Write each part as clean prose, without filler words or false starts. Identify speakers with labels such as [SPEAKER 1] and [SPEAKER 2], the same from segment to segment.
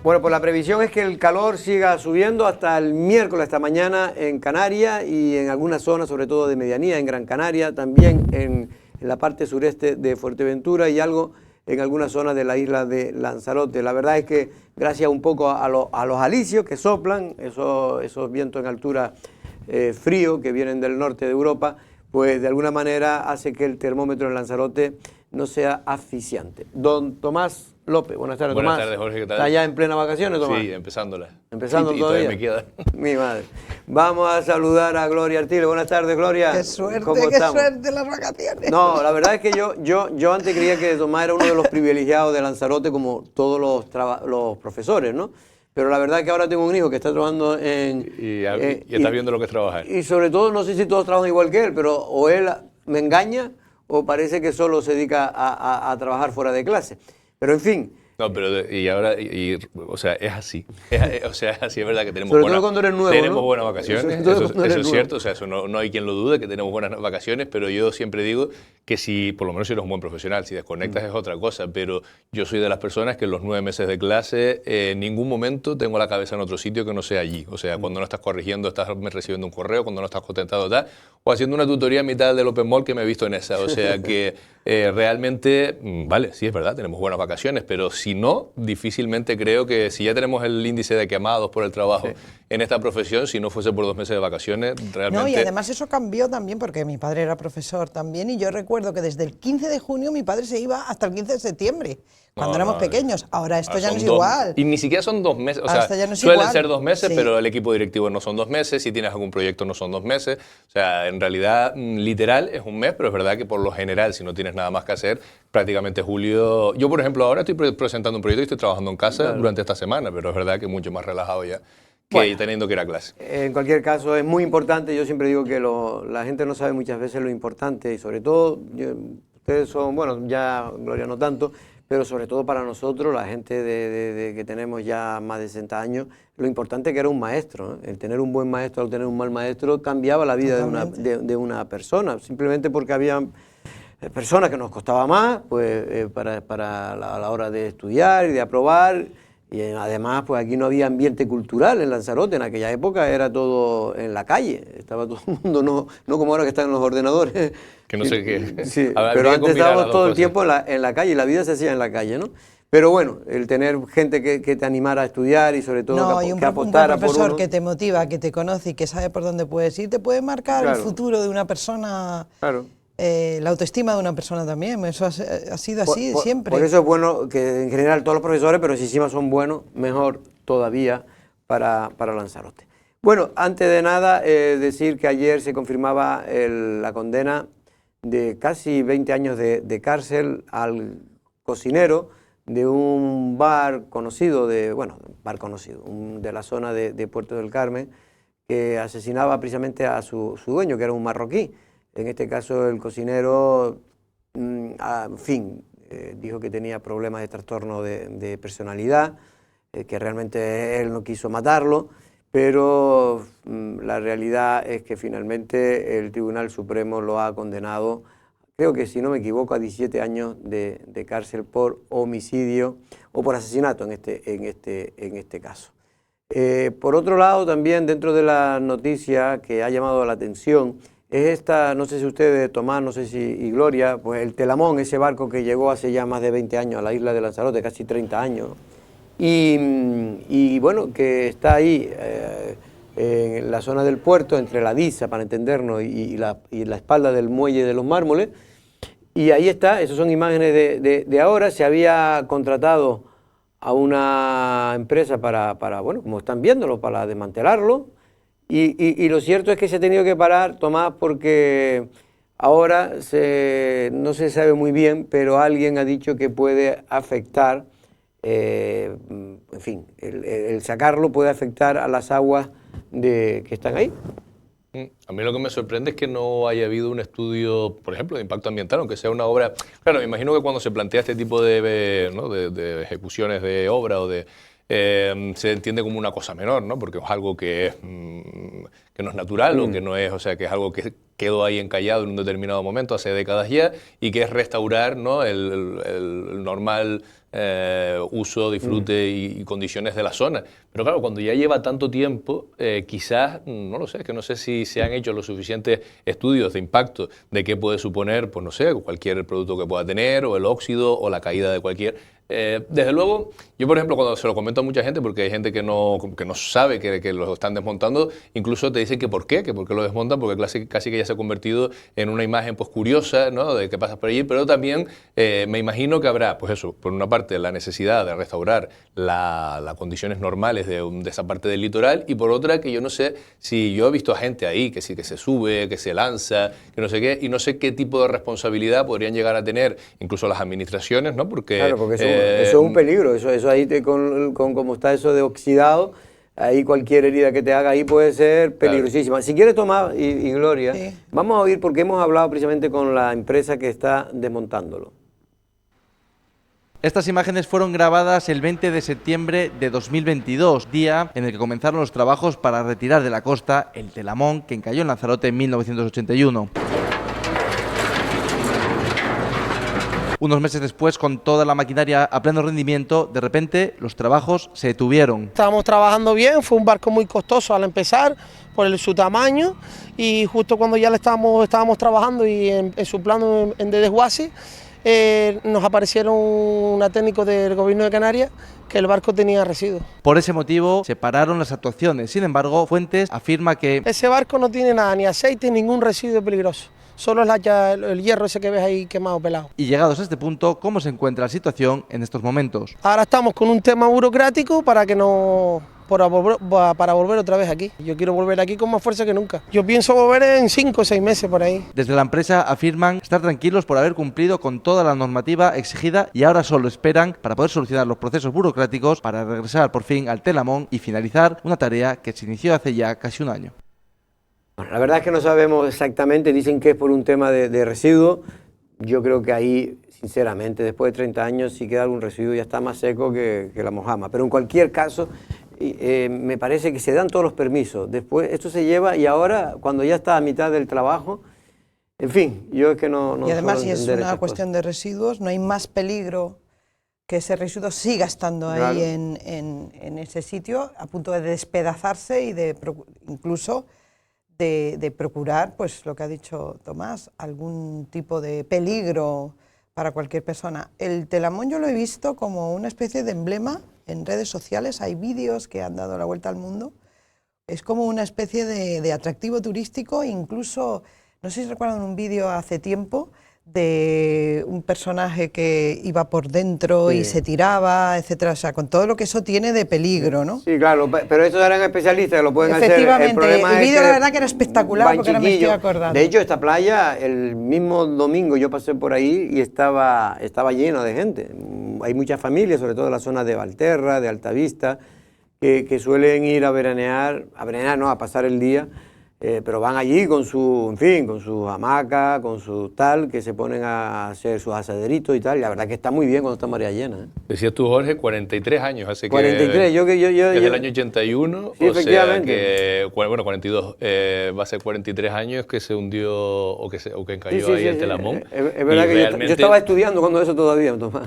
[SPEAKER 1] Bueno, pues la previsión es que el calor siga subiendo hasta el miércoles, hasta mañana en Canarias y en algunas zonas, sobre todo de medianía, en Gran Canaria, también en la parte sureste de Fuerteventura y algo en algunas zonas de la isla de Lanzarote. La verdad es que gracias un poco a los alisios que soplan, esos vientos en altura frío que vienen del norte de Europa, pues de alguna manera hace que el termómetro en Lanzarote no sea asfixiante. Don Tomás López, buenas tardes, Tomás.
[SPEAKER 2] Buenas tardes, Jorge, ¿qué tal?
[SPEAKER 1] ¿Está ya en plena vacaciones, Tomás?
[SPEAKER 2] Sí, empezándolas.
[SPEAKER 1] Empezando
[SPEAKER 2] y
[SPEAKER 1] todavía.
[SPEAKER 2] me queda.
[SPEAKER 1] Mi madre. Vamos a saludar a Gloria Artiles. Buenas tardes, Gloria.
[SPEAKER 3] Qué suerte,
[SPEAKER 1] ¿Cómo
[SPEAKER 3] qué
[SPEAKER 1] estamos?
[SPEAKER 3] suerte las vacaciones.
[SPEAKER 1] No, la verdad es que yo antes creía que Tomás era uno de los privilegiados de Lanzarote, como todos los profesores, ¿no? Pero la verdad es que ahora tengo un hijo que está trabajando
[SPEAKER 2] Y estás viendo lo que es trabajar.
[SPEAKER 1] Y sobre todo, no sé si todos trabajan igual que él, pero o él me engaña o parece que solo se dedica a trabajar fuera de clase. Pero en fin.
[SPEAKER 2] No, pero o sea, es así. O sea, es así, es verdad que tenemos
[SPEAKER 1] sobre todo cuando eres nuevo,
[SPEAKER 2] tenemos
[SPEAKER 1] ¿no?
[SPEAKER 2] buenas vacaciones, eso es cierto, o sea, eso no hay quien lo dude, que tenemos buenas vacaciones, pero yo siempre digo que si, por lo menos si eres un buen profesional, si desconectas es otra cosa, pero yo soy de las personas que en los 9 meses de clase en ningún momento tengo la cabeza en otro sitio que no sea allí. O sea, cuando no estás corrigiendo, estás recibiendo un correo, cuando no estás contentado, tal, o haciendo una tutoría en mitad del Open Mall que me he visto en esa. O sea que realmente, vale, sí es verdad, tenemos buenas vacaciones, pero si no, difícilmente creo que si ya tenemos el índice de quemados por el trabajo en esta profesión, si no fuese por 2 meses de vacaciones, realmente...
[SPEAKER 3] No, y además eso cambió también porque mi padre era profesor también y yo recuerdo que desde el 15 de junio mi padre se iba hasta el 15 de septiembre, cuando éramos pequeños. Ahora esto ya no es igual.
[SPEAKER 2] Y ni siquiera son 2 meses, o sea,
[SPEAKER 3] ya no es
[SPEAKER 2] suelen
[SPEAKER 3] igual.
[SPEAKER 2] ser 2 meses,
[SPEAKER 3] Sí.
[SPEAKER 2] pero el equipo directivo no son 2 meses, si tienes algún proyecto no son 2 meses, o sea, en realidad literal es un mes, pero es verdad que por lo general, si no tienes nada más que hacer, prácticamente julio... Yo, por ejemplo, ahora estoy presentando un proyecto y estoy trabajando en casa durante esta semana, pero es verdad que mucho más relajado ya que teniendo que ir a clase.
[SPEAKER 1] En cualquier caso, es muy importante. Yo siempre digo que la gente no sabe muchas veces lo importante y sobre todo, ustedes son, bueno, ya Gloria no tanto, pero sobre todo para nosotros, la gente que tenemos ya más de 60 años, lo importante que era un maestro, ¿no? El tener un buen maestro o tener un mal maestro cambiaba la vida de una persona, simplemente porque había personas que nos costaba más pues, a la hora de estudiar y de aprobar. Y además, pues aquí no había ambiente cultural en Lanzarote, en aquella época era todo en la calle, estaba todo el mundo, no como ahora que están en los ordenadores.
[SPEAKER 2] Que no sé qué.
[SPEAKER 1] Sí, pero antes estábamos todo el tiempo en la calle, la vida se hacía en la calle, ¿no? Pero bueno, el tener gente que te animara a estudiar y sobre todo que apostara por uno.
[SPEAKER 3] Un profesor que te motiva, que te conoce y que sabe por dónde puedes ir, te puede marcar el futuro de una persona.
[SPEAKER 1] Claro.
[SPEAKER 3] La autoestima de una persona también, eso ha sido así siempre.
[SPEAKER 1] Por eso es bueno que en general todos los profesores, pero si encima son buenos, mejor todavía para Lanzarote. Bueno, antes de nada, decir que ayer se confirmaba la condena de casi 20 años de cárcel al cocinero de un bar conocido, de la zona de Puerto del Carmen, que asesinaba precisamente a su dueño, que era un marroquí. En este caso el cocinero, en fin, dijo que tenía problemas de trastorno de personalidad, que realmente él no quiso matarlo, pero la realidad es que finalmente el Tribunal Supremo lo ha condenado, creo que si no me equivoco, a 17 años de cárcel por homicidio o por asesinato en este caso. Por otro lado, también dentro de la noticia que ha llamado la atención, es esta, no sé si ustedes, Tomás, no sé si y Gloria, pues el Telamón, ese barco que llegó hace ya más de 20 años a la isla de Lanzarote, casi 30 años, y bueno, que está ahí en la zona del puerto, entre la Diza, para entendernos, y la espalda del muelle de los Mármoles, y ahí está, esas son imágenes de ahora. Se había contratado a una empresa para bueno, como están viéndolo, para desmantelarlo. Y lo cierto es que se ha tenido que parar, Tomás, porque ahora no se sabe muy bien, pero alguien ha dicho que puede afectar, en fin, el sacarlo puede afectar a las aguas que están ahí.
[SPEAKER 2] A mí lo que me sorprende es que no haya habido un estudio, por ejemplo, de impacto ambiental, aunque sea una obra... Claro, me imagino que cuando se plantea este tipo de ejecuciones de obra o se entiende como una cosa menor, ¿no? Porque es algo que no es natural o que no es, o sea, que es algo que quedó ahí encallado en un determinado momento, hace décadas ya, y que es restaurar, ¿no?, el normal uso, disfrute y condiciones de la zona. Pero claro, cuando ya lleva tanto tiempo, quizás, no lo sé, es que no sé si se han hecho los suficientes estudios de impacto de qué puede suponer, pues no sé, cualquier producto que pueda tener, o el óxido, o la caída de cualquier... desde luego, yo por ejemplo cuando se lo comento a mucha gente, porque hay gente que no sabe que lo están desmontando, incluso te dicen que por qué lo desmontan, porque casi que ya se ha convertido en una imagen pues curiosa, ¿no?, de que pasas por allí, pero también me imagino que habrá, pues eso, por una parte la necesidad de restaurar las condiciones normales de esa parte del litoral, y por otra que yo no sé si yo he visto a gente ahí que sí que se sube, que se lanza, que no sé qué, y no sé qué tipo de responsabilidad podrían llegar a tener incluso las administraciones, ¿no? Porque,
[SPEAKER 1] claro, porque eso es un peligro, eso ahí con como está eso de oxidado, ahí cualquier herida que te haga ahí puede ser peligrosísima. Claro. Si quieres, Tomás y Gloria, sí, vamos a oír, porque hemos hablado precisamente con la empresa que está desmontándolo.
[SPEAKER 4] Estas imágenes fueron grabadas el 20 de septiembre de 2022, día en el que comenzaron los trabajos para retirar de la costa el telamón que encalló en Lanzarote en 1981. Unos meses después, con toda la maquinaria a pleno rendimiento, de repente los trabajos se detuvieron.
[SPEAKER 5] Estábamos trabajando bien, fue un barco muy costoso al empezar por su tamaño, y justo cuando ya le estábamos trabajando y en su plano de desguace, nos aparecieron una técnico del gobierno de Canarias que el barco tenía residuos.
[SPEAKER 4] Por ese motivo se pararon las actuaciones. Sin embargo, Fuentes afirma que
[SPEAKER 5] ese barco no tiene nada, ni aceite, ningún residuo peligroso. Solo es el hierro ese que ves ahí quemado, pelado.
[SPEAKER 4] Y llegados a este punto, ¿cómo se encuentra la situación en estos momentos?
[SPEAKER 5] Ahora estamos con un tema burocrático para volver otra vez aquí. Yo quiero volver aquí con más fuerza que nunca. Yo pienso volver en 5 o 6 meses por ahí.
[SPEAKER 4] Desde la empresa afirman estar tranquilos por haber cumplido con toda la normativa exigida, y ahora solo esperan para poder solucionar los procesos burocráticos para regresar por fin al telamón y finalizar una tarea que se inició hace ya casi un año.
[SPEAKER 1] Bueno, la verdad es que no sabemos exactamente, dicen que es por un tema de residuo. Yo creo que ahí, sinceramente, después de 30 años, si queda algún residuo ya está más seco que la mojama. Pero en cualquier caso, me parece que se dan todos los permisos. Después esto se lleva, y ahora, cuando ya está a mitad del trabajo, en fin, yo es que no
[SPEAKER 3] y además, si es una cuestión de residuos, no hay más peligro que ese residuo siga estando ahí, claro, en ese sitio, a punto de despedazarse y de incluso de procurar, pues lo que ha dicho Tomás, algún tipo de peligro para cualquier persona. El telamón yo lo he visto como una especie de emblema en redes sociales, hay vídeos que han dado la vuelta al mundo, es como una especie de atractivo turístico, incluso, no sé si recuerdan un vídeo hace tiempo de un personaje que iba por dentro, sí, y se tiraba, etcétera, o sea, con todo lo que eso tiene de peligro, ¿no?
[SPEAKER 1] Sí, claro, pero eso eran especialistas que lo pueden hacer.
[SPEAKER 3] Efectivamente, el vídeo la verdad que era espectacular, porque ahora me estoy acordando.
[SPEAKER 1] De hecho, esta playa, el mismo domingo yo pasé por ahí y estaba lleno de gente. Hay muchas familias, sobre todo en la zona de Valterra, de Altavista, que suelen ir a veranear no, a pasar el día. Pero van allí con su hamaca, con su tal, que se ponen a hacer sus asaderitos y tal, y la verdad que está muy bien cuando está María llena.
[SPEAKER 2] Decías tú, Jorge, 43 años, hace
[SPEAKER 1] 43,
[SPEAKER 2] que... 43, desde el año 81,
[SPEAKER 1] sí,
[SPEAKER 2] o
[SPEAKER 1] efectivamente.
[SPEAKER 2] sea que, bueno, 42, va a ser 43 años que se hundió o que encalló, sí, ahí el telamón.
[SPEAKER 1] Es verdad que yo estaba estudiando cuando eso todavía, Tomás.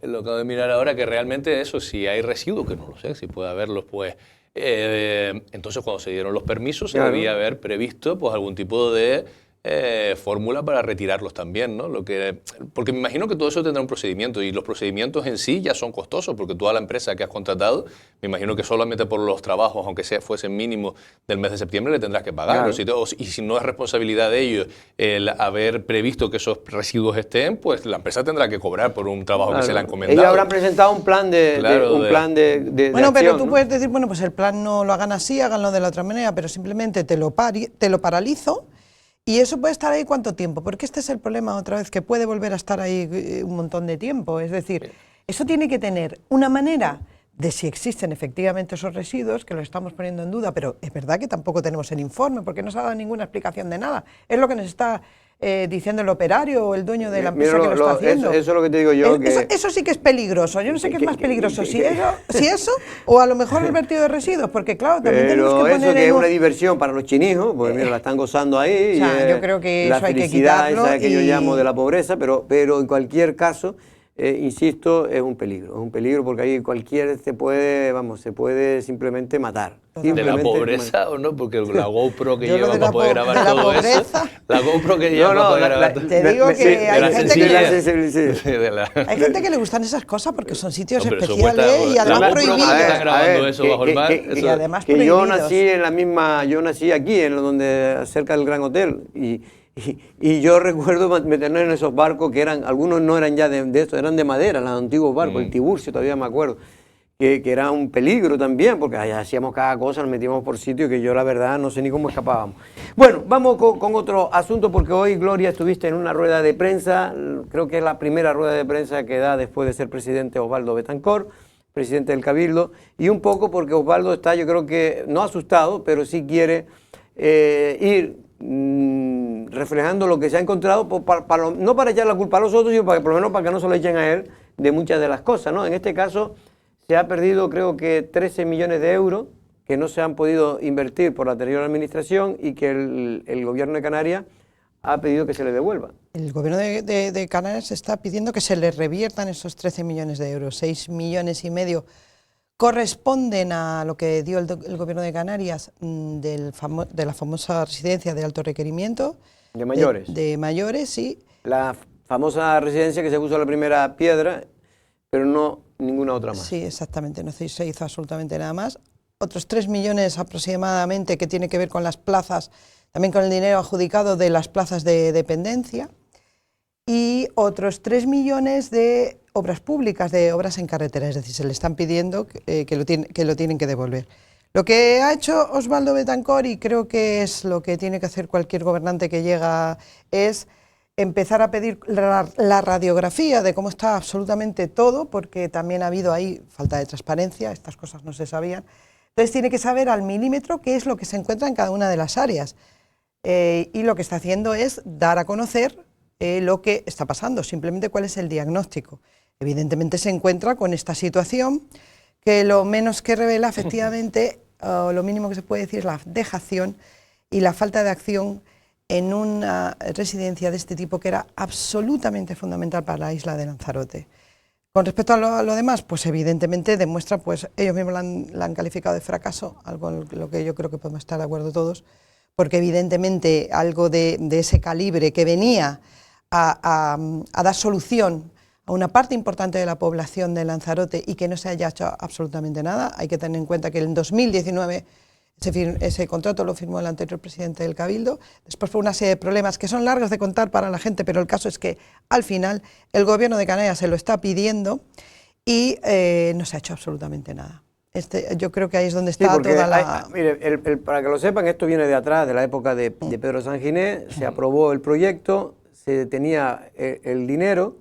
[SPEAKER 2] Lo acabo de mirar ahora, que realmente eso, si hay residuos, que no lo sé, si puede haberlos, pues... entonces cuando se dieron los permisos, claro, se debía haber previsto pues algún tipo de fórmula para retirarlos también, ¿no? Porque me imagino que todo eso tendrá un procedimiento, y los procedimientos en sí ya son costosos, porque toda la empresa que has contratado, me imagino que solamente por los trabajos, aunque fuesen mínimos del mes de septiembre, le tendrás que pagar. Claro. Y si no es responsabilidad de ellos el haber previsto que esos residuos estén, pues la empresa tendrá que cobrar por un trabajo, claro, que se le ha encomendado.
[SPEAKER 1] Ellos habrán presentado un plan de
[SPEAKER 3] bueno,
[SPEAKER 1] acción,
[SPEAKER 3] pero tú,
[SPEAKER 1] ¿no?,
[SPEAKER 3] puedes decir, bueno, pues el plan no lo hagan así, háganlo de la otra manera, pero simplemente te lo paralizo. ¿Y eso puede estar ahí cuánto tiempo? Porque este es el problema otra vez, que puede volver a estar ahí un montón de tiempo. Es decir, eso tiene que tener una manera de si existen efectivamente esos residuos, que lo estamos poniendo en duda, pero es verdad que tampoco tenemos el informe, porque no se ha dado ninguna explicación de nada. Es lo que nos está diciendo el operario o el dueño de la empresa que lo está haciendo.
[SPEAKER 1] Eso es lo que te digo yo.
[SPEAKER 3] Eso sí que es peligroso. Yo no sé qué es más peligroso, si eso o a lo mejor el vertido de residuos, porque claro, también tenemos que poner...
[SPEAKER 1] Pero eso que es una diversión para los chinijos, porque mira, la están gozando ahí.
[SPEAKER 3] O sea, yo creo que eso hay que quitarlo.
[SPEAKER 1] Esa que yo llamo de la pobreza, pero en cualquier caso, insisto, es un peligro porque ahí cualquiera se puede simplemente matar.
[SPEAKER 2] ¿De la pobreza o no? Porque la GoPro que lleva para poder grabar
[SPEAKER 3] de la
[SPEAKER 2] todo
[SPEAKER 3] pobreza.
[SPEAKER 2] eso. La GoPro que lleva para poder grabar todo
[SPEAKER 3] Te digo que hay gente que le gustan esas cosas porque son sitios especiales y además prohibidos.
[SPEAKER 2] Están grabando eso bajo el mar.
[SPEAKER 3] Y además
[SPEAKER 1] que
[SPEAKER 3] prohibidos.
[SPEAKER 1] yo nací aquí, cerca del Gran Hotel, y yo recuerdo meternos en esos barcos que algunos no eran ya de eso, eran de madera, los antiguos barcos, el Tiburcio todavía me acuerdo. Que era un peligro también, porque allá hacíamos cada cosa, nos metíamos por sitios que yo la verdad no sé ni cómo escapábamos. Bueno, vamos con otro asunto, porque hoy, Gloria, estuviste en una rueda de prensa, creo que es la primera rueda de prensa que da después de ser presidente Osvaldo Betancourt, presidente del Cabildo, y un poco porque Osvaldo está, yo creo que, no asustado, pero sí quiere ir reflejando lo que se ha encontrado, no para echar la culpa a los otros, sino por lo menos para que no se lo echen a él de muchas de las cosas, ¿no? En este caso se ha perdido, creo que 13 millones de euros que no se han podido invertir por la anterior administración y que el gobierno de Canarias ha pedido que se le devuelva.
[SPEAKER 3] El gobierno de Canarias está pidiendo que se le reviertan esos 13 millones de euros. 6,5 millones corresponden a lo que dio el gobierno de Canarias de la famosa residencia de alto requerimiento.
[SPEAKER 1] De mayores.
[SPEAKER 3] De mayores, sí.
[SPEAKER 1] La famosa residencia que se puso la primera piedra, pero no ninguna otra más.
[SPEAKER 3] Sí, exactamente, no se hizo absolutamente nada más. Otros 3 millones aproximadamente que tiene que ver con las plazas, también con el dinero adjudicado de las plazas de dependencia, y otros 3 millones de obras públicas, de obras en carretera, es decir, se le están pidiendo que lo tienen que devolver. Lo que ha hecho Osvaldo Betancourt, y creo que es lo que tiene que hacer cualquier gobernante que llega, es empezar a pedir la radiografía de cómo está absolutamente todo, porque también ha habido ahí falta de transparencia, estas cosas no se sabían. Entonces tiene que saber al milímetro qué es lo que se encuentra en cada una de las áreas. Y lo que está haciendo es dar a conocer lo que está pasando, simplemente cuál es el diagnóstico. Evidentemente se encuentra con esta situación que lo menos que revela efectivamente, lo mínimo que se puede decir es la dejación y la falta de acción en una residencia de este tipo que era absolutamente fundamental para la isla de Lanzarote. Con respecto a lo demás, pues evidentemente demuestra, pues ellos mismos la han calificado de fracaso, algo en lo que yo creo que podemos estar de acuerdo todos, porque evidentemente algo de ese calibre que venía a dar solución a una parte importante de la población de Lanzarote y que no se haya hecho absolutamente nada. Hay que tener en cuenta que en 2019 ese contrato lo firmó el anterior presidente del Cabildo, después fue una serie de problemas que son largos de contar para la gente, pero el caso es que al final el gobierno de Canarias se lo está pidiendo y no se ha hecho absolutamente nada. Yo creo que ahí es donde está toda la...
[SPEAKER 1] Mire, para que lo sepan, esto viene de atrás, de la época de Pedro Sanginés, se aprobó el proyecto, se tenía el dinero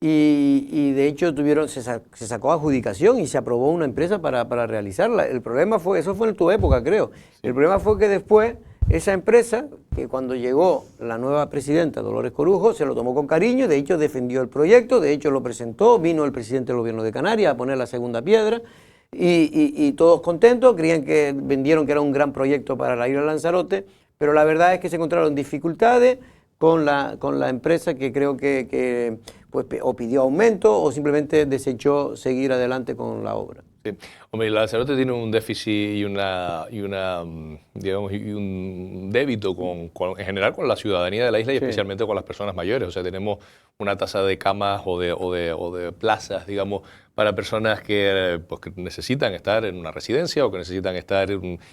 [SPEAKER 1] y de hecho se sacó adjudicación y se aprobó una empresa para realizarla. El problema fue, eso fue en tu época creo, el problema fue que después esa empresa, que cuando llegó la nueva presidenta Dolores Corujo, se lo tomó con cariño, de hecho defendió el proyecto, de hecho lo presentó, vino el presidente del gobierno de Canarias a poner la segunda piedra y todos contentos, vendieron que era un gran proyecto para la isla de Lanzarote, pero la verdad es que se encontraron dificultades con la empresa que creo que pues, o pidió aumento o simplemente desechó seguir adelante con la obra.
[SPEAKER 2] Sí. Hombre, Lanzarote tiene un déficit y un débito en general con la ciudadanía de la isla y especialmente con las personas mayores. O sea, tenemos una tasa de camas o de plazas, digamos, para personas que necesitan estar en una residencia o que necesitan estar,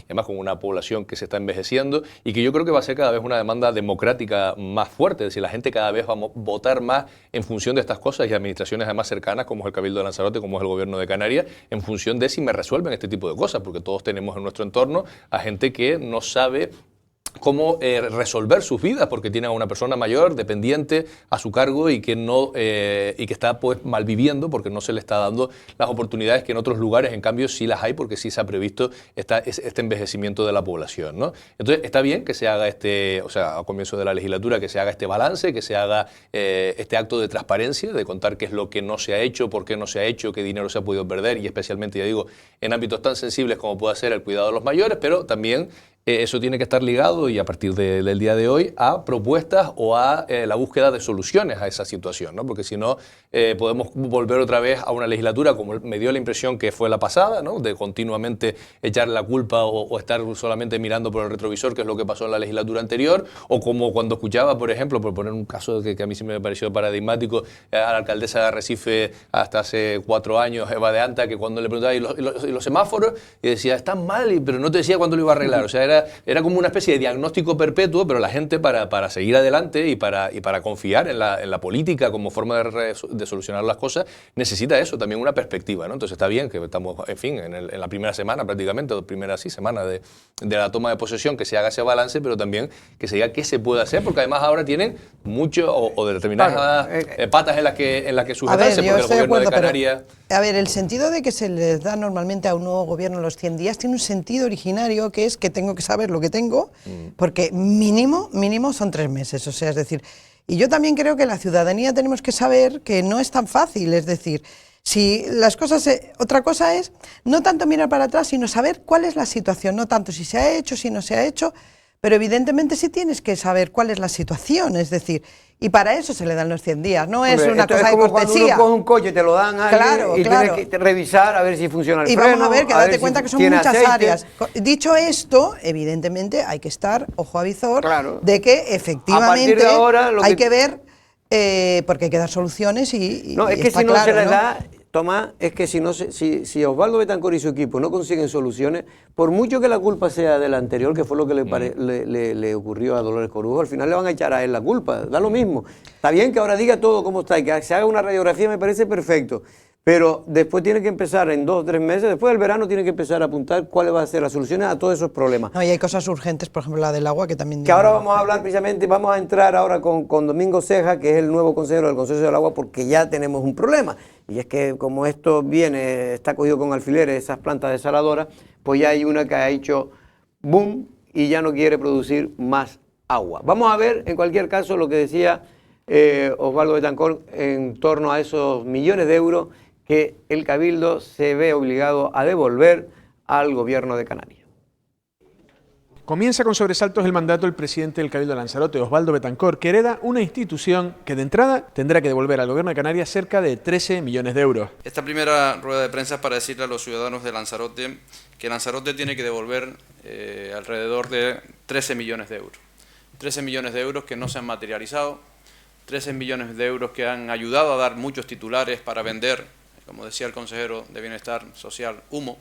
[SPEAKER 2] además, con una población que se está envejeciendo y que yo creo que va a ser cada vez una demanda democrática más fuerte. Es decir, la gente cada vez va a votar más en función de estas cosas y administraciones además cercanas, como es el Cabildo de Lanzarote, como es el Gobierno de Canarias, en función de si me resuelven este tipo de cosas, porque todos tenemos en nuestro entorno a gente que no sabe cómo resolver sus vidas porque tiene a una persona mayor dependiente a su cargo y que está pues malviviendo porque no se le está dando las oportunidades que en otros lugares en cambio sí las hay porque sí se ha previsto este envejecimiento de la población, ¿no? Entonces está bien que se haga a comienzo de la legislatura que se haga este balance, que se haga este acto de transparencia, de contar qué es lo que no se ha hecho, por qué no se ha hecho, qué dinero se ha podido perder y especialmente, ya digo, en ámbitos tan sensibles como puede ser el cuidado de los mayores, pero también eso tiene que estar ligado, y a partir del día de hoy, a propuestas o a la búsqueda de soluciones a esa situación, ¿no? Porque si no, podemos volver otra vez a una legislatura, como me dio la impresión que fue la pasada, ¿no? De continuamente echar la culpa o estar solamente mirando por el retrovisor, que es lo que pasó en la legislatura anterior, o como cuando escuchaba, por ejemplo, por poner un caso que a mí sí me pareció paradigmático, a la alcaldesa de Arrecife hasta hace 4 años, Eva de Anta, que cuando le preguntaba, ¿y los semáforos? Y decía, están mal, pero no te decía cuándo lo iba a arreglar. O sea, era como una especie de diagnóstico perpetuo, pero la gente para seguir adelante y para confiar en la política como forma de solucionar las cosas, necesita eso, también una perspectiva, ¿no? Entonces está bien que estamos, en fin, en la primera semana prácticamente, o primera semana de la toma de posesión, que se haga ese balance, pero también que se diga qué se puede hacer, porque además ahora tienen mucho o determinadas patas en las que sujetarse, porque el gobierno de Canarias...
[SPEAKER 3] A ver, el sentido de que se les da normalmente a un nuevo gobierno los 100 días tiene un sentido originario, que es que tengo que saber lo que tengo, porque mínimo son 3 meses, o sea, es decir, y yo también creo que la ciudadanía tenemos que saber que no es tan fácil, es decir, si las cosas, otra cosa es no tanto mirar para atrás, sino saber cuál es la situación, no tanto si se ha hecho, si no se ha hecho, pero evidentemente sí tienes que saber cuál es la situación, es decir, y para eso se le dan los 100 días, no es una cosa de cortesía.
[SPEAKER 1] Cuando uno coge un coche, te lo dan a alguien y tienes que revisar a ver si funciona el freno.
[SPEAKER 3] Y vamos a ver, que date cuenta que son muchas áreas. Dicho esto, evidentemente hay que estar ojo a visor de que efectivamente hay que ver, porque hay que dar soluciones y
[SPEAKER 1] no, es que si no se les da... Tomás, es que si Osvaldo Betancor y su equipo no consiguen soluciones, por mucho que la culpa sea del anterior, que fue lo que le ocurrió a Dolores Corujo, al final le van a echar a él la culpa, da lo mismo. Está bien que ahora diga todo cómo está y que se haga una radiografía, me parece perfecto, pero después tiene que empezar en 2 o 3 meses, después del verano tiene que empezar a apuntar cuáles van a ser las soluciones a todos esos problemas.
[SPEAKER 3] No, y hay cosas urgentes, por ejemplo la del agua, que también...
[SPEAKER 1] Que ahora vamos a hablar precisamente, vamos a entrar ahora con Domingo Ceja, que es el nuevo consejero del Consorcio del Agua, porque ya tenemos un problema. Y es que como esto está cogido con alfileres, esas plantas desaladoras, pues ya hay una que ha hecho boom y ya no quiere producir más agua. Vamos a ver, en cualquier caso, lo que decía Osvaldo Betancor en torno a esos millones de euros que el Cabildo se ve obligado a devolver al gobierno de Canarias.
[SPEAKER 6] Comienza con sobresaltos el mandato del presidente del Cabildo de Lanzarote, Osvaldo Betancor, que hereda una institución que de entrada tendrá que devolver al gobierno de Canarias cerca de 13 millones de euros.
[SPEAKER 7] Esta primera rueda de prensa es para decirle a los ciudadanos de Lanzarote que Lanzarote tiene que devolver alrededor de 13 millones de euros. 13 millones de euros que no se han materializado, 13 millones de euros que han ayudado a dar muchos titulares para vender, como decía el consejero de Bienestar Social, humo.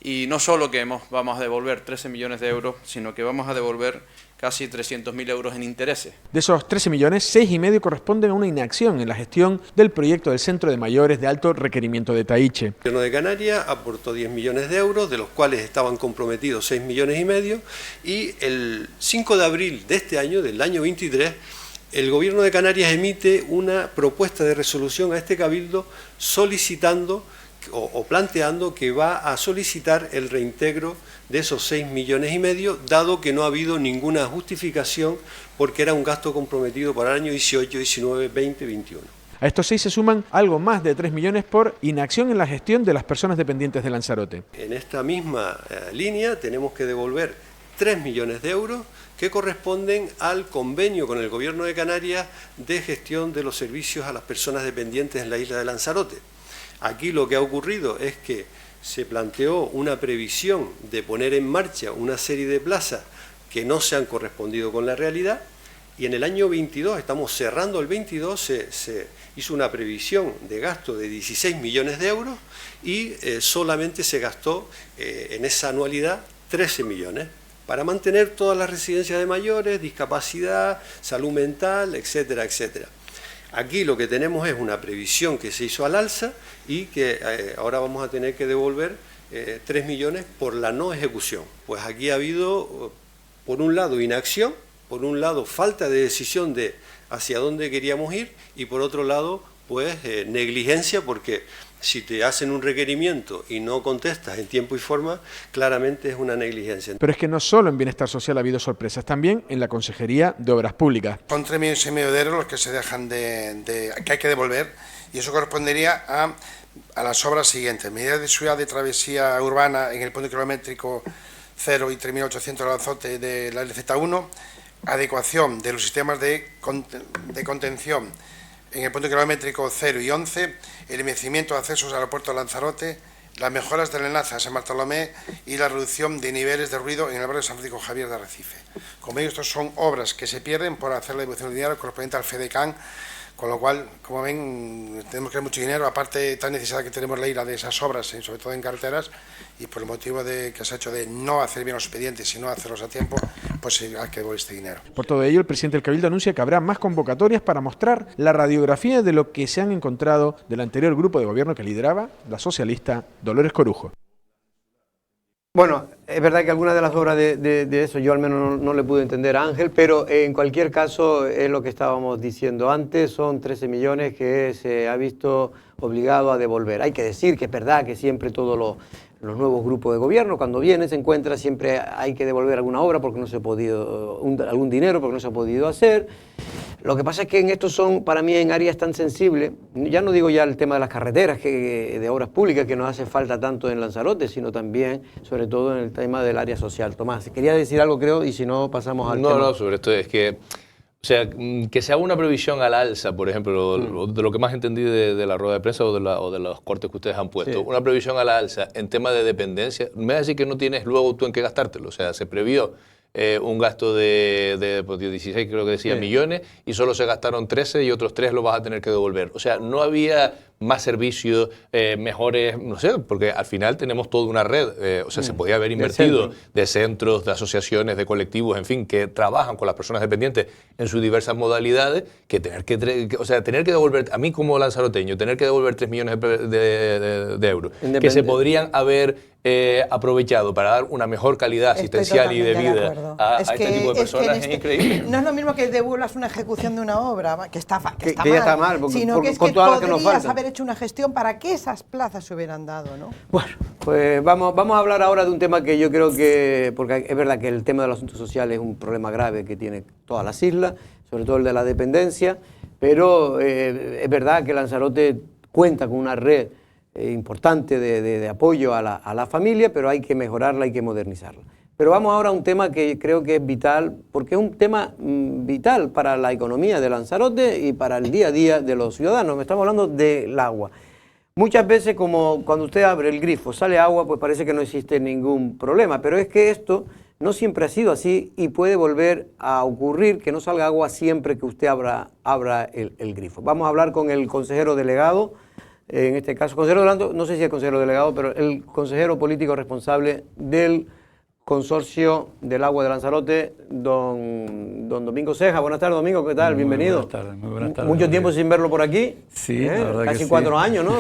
[SPEAKER 7] Y no solo que vamos a devolver 13 millones de euros, sino que vamos a devolver casi 300.000 euros en intereses.
[SPEAKER 6] De esos 13 millones, 6,5 corresponden a una inacción en la gestión del proyecto del Centro de Mayores de Alto Requerimiento de Taíche.
[SPEAKER 8] El gobierno de Canarias aportó 10 millones de euros, de los cuales estaban comprometidos 6,5 millones, y el 5 de abril de este año, del año 23, el gobierno de Canarias emite una propuesta de resolución a este Cabildo solicitando o planteando que va a solicitar el reintegro de esos 6,5 millones, dado que no ha habido ninguna justificación porque era un gasto comprometido para el año 18, 19, 20, 21.
[SPEAKER 6] A estos 6 se suman algo más de 3 millones por inacción en la gestión de las personas dependientes de Lanzarote.
[SPEAKER 8] En esta misma línea tenemos que devolver 3 millones de euros que corresponden al convenio con el Gobierno de Canarias de gestión de los servicios a las personas dependientes en la isla de Lanzarote. Aquí lo que ha ocurrido es que se planteó una previsión de poner en marcha una serie de plazas que no se han correspondido con la realidad, y en el año 22, estamos cerrando el 22, se hizo una previsión de gasto de 16 millones de euros y solamente se gastó en esa anualidad 13 millones para mantener todas las residencias de mayores, discapacidad, salud mental, etcétera, etcétera. Aquí lo que tenemos es una previsión que se hizo al alza y que ahora vamos a tener que devolver 3 millones por la no ejecución. Pues aquí ha habido, por un lado, inacción, por un lado, falta de decisión de hacia dónde queríamos ir, y por otro lado, pues negligencia, porque si te hacen un requerimiento y no contestas en tiempo y forma, claramente es una negligencia.
[SPEAKER 6] Pero es que no solo en Bienestar Social ha habido sorpresas, también en la Consejería de Obras Públicas.
[SPEAKER 9] Son 3,5 millones de euros los que se dejan que hay que devolver, y eso correspondería a las obras siguientes: medidas de ciudad de travesía urbana en el puente kilométrico 0 y 3.800 de Lanzarote de la LZ1, adecuación de los sistemas de contención en el punto kilométrico 0 y 11, el envejecimiento de accesos al aeropuerto de Lanzarote, las mejoras del enlace a San Bartolomé y la reducción de niveles de ruido en el barrio de San Francisco Javier de Arrecife. Como veis, estos son obras que se pierden por hacer la devolución de dinero correspondiente al FEDECAN, con lo cual, como ven, tenemos que dar mucho dinero, aparte tan necesaria que tenemos la ira de esas obras, sobre todo en carreteras, y por el motivo que se ha hecho de no hacer bien los expedientes y no hacerlos a tiempo, pues hay que devolver este dinero.
[SPEAKER 6] Por todo ello, el presidente del Cabildo anuncia que habrá más convocatorias para mostrar la radiografía de lo que se han encontrado del anterior grupo de gobierno que lideraba la socialista Dolores Corujo.
[SPEAKER 1] Bueno, es verdad que algunas de las obras de eso yo al menos no le pude entender a Ángel, pero en cualquier caso es lo que estábamos diciendo antes, son 13 millones que se ha visto obligado a devolver. Hay que decir que es verdad que siempre todos los nuevos grupos de gobierno, cuando vienen, se encuentra, siempre hay que devolver alguna obra porque no se ha podido, algún dinero porque no se ha podido hacer. Lo que pasa es que en estos son, para mí, en áreas tan sensibles, ya no digo ya el tema de las carreteras, de obras públicas, que nos hace falta tanto en Lanzarote, sino también, sobre todo, en el tema del área social. Tomás, quería decir algo, creo, y si no, pasamos al tema.
[SPEAKER 2] No, sobre esto es que, o sea, que se haga una previsión al alza, por ejemplo, de lo que más entendí de la rueda de prensa o de los cortes que ustedes han puesto, sí. Una previsión a la alza en tema de dependencia, me va a decir que no tienes luego tú en qué gastártelo, o sea, se previó un gasto de 16, creo que decía, sí, millones, y solo se gastaron 13 y otros 3 los vas a tener que devolver. O sea, no había más servicios, mejores, no sé, porque al final tenemos toda una red, o sea, se podía haber invertido de centros, de asociaciones, de colectivos, en fin, que trabajan con las personas dependientes en sus diversas modalidades, que tener que devolver, a mí como lanzaroteño, tener que devolver 3 millones de euros, que se podrían haber aprovechado para dar una mejor calidad asistencial y de vida a este tipo de personas, es increíble.
[SPEAKER 3] No es lo mismo que devuelvas una ejecución de una obra, que está mal,
[SPEAKER 1] ya está mal,
[SPEAKER 3] sino que es que podrías haber hecho una gestión para que esas plazas se hubieran dado, ¿no?
[SPEAKER 1] Bueno, pues vamos a hablar ahora de un tema que yo creo que, porque es verdad que el tema de los asuntos sociales es un problema grave que tiene todas las islas, sobre todo el de la dependencia, pero es verdad que Lanzarote cuenta con una red importante de apoyo a la familia, pero hay que mejorarla, hay que modernizarla. Pero vamos ahora a un tema que creo que es vital, porque es un tema vital para la economía de Lanzarote y para el día a día de los ciudadanos. Estamos hablando del agua. Muchas veces, como cuando usted abre el grifo, sale agua, pues parece que no existe ningún problema, pero es que esto no siempre ha sido así y puede volver a ocurrir que no salga agua siempre que usted abra el grifo. Vamos a hablar con el consejero delegado, en este caso, consejero delegado, no sé si es consejero delegado, pero el consejero político responsable del Consorcio del Agua de Lanzarote, don Domingo Ceja. Buenas tardes, Domingo, ¿qué tal? Bienvenido.
[SPEAKER 10] Muy buenas tardes.
[SPEAKER 1] Mucho tiempo sin verlo por aquí.
[SPEAKER 10] Sí, la verdad
[SPEAKER 1] casi
[SPEAKER 10] que sí.
[SPEAKER 1] 4 años, ¿no?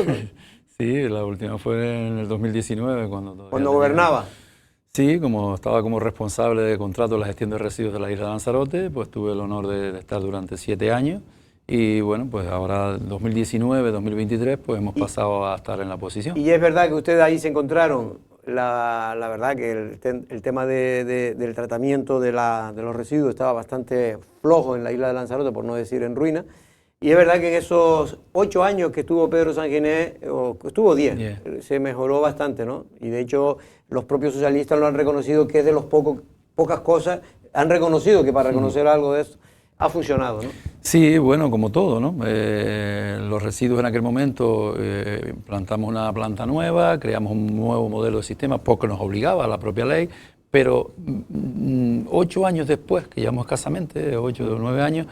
[SPEAKER 10] Sí, la última fue en el 2019, cuando
[SPEAKER 1] gobernaba.
[SPEAKER 10] Sí, como estaba como responsable de contrato de la gestión de residuos de la isla de Lanzarote, pues tuve el honor de estar durante 7 años. Y bueno, pues ahora 2019, 2023, pues hemos pasado a estar en la posición.
[SPEAKER 1] Y es verdad que ustedes ahí se encontraron, la verdad que el tema del tratamiento de los residuos estaba bastante flojo en la isla de Lanzarote, por no decir en ruina. Y es verdad que en esos 8 años que estuvo Pedro Sanginés, o estuvo 10, se mejoró bastante, ¿no? Y de hecho los propios socialistas lo han reconocido, que es de los pocas cosas, han reconocido que para reconocer algo de eso ha funcionado, ¿no?
[SPEAKER 10] Sí, bueno, como todo, ¿no? Los residuos en aquel momento, plantamos una planta nueva, creamos un nuevo modelo de sistema porque nos obligaba a la propia ley, pero 8 años después, que llevamos escasamente 8 o 9 años,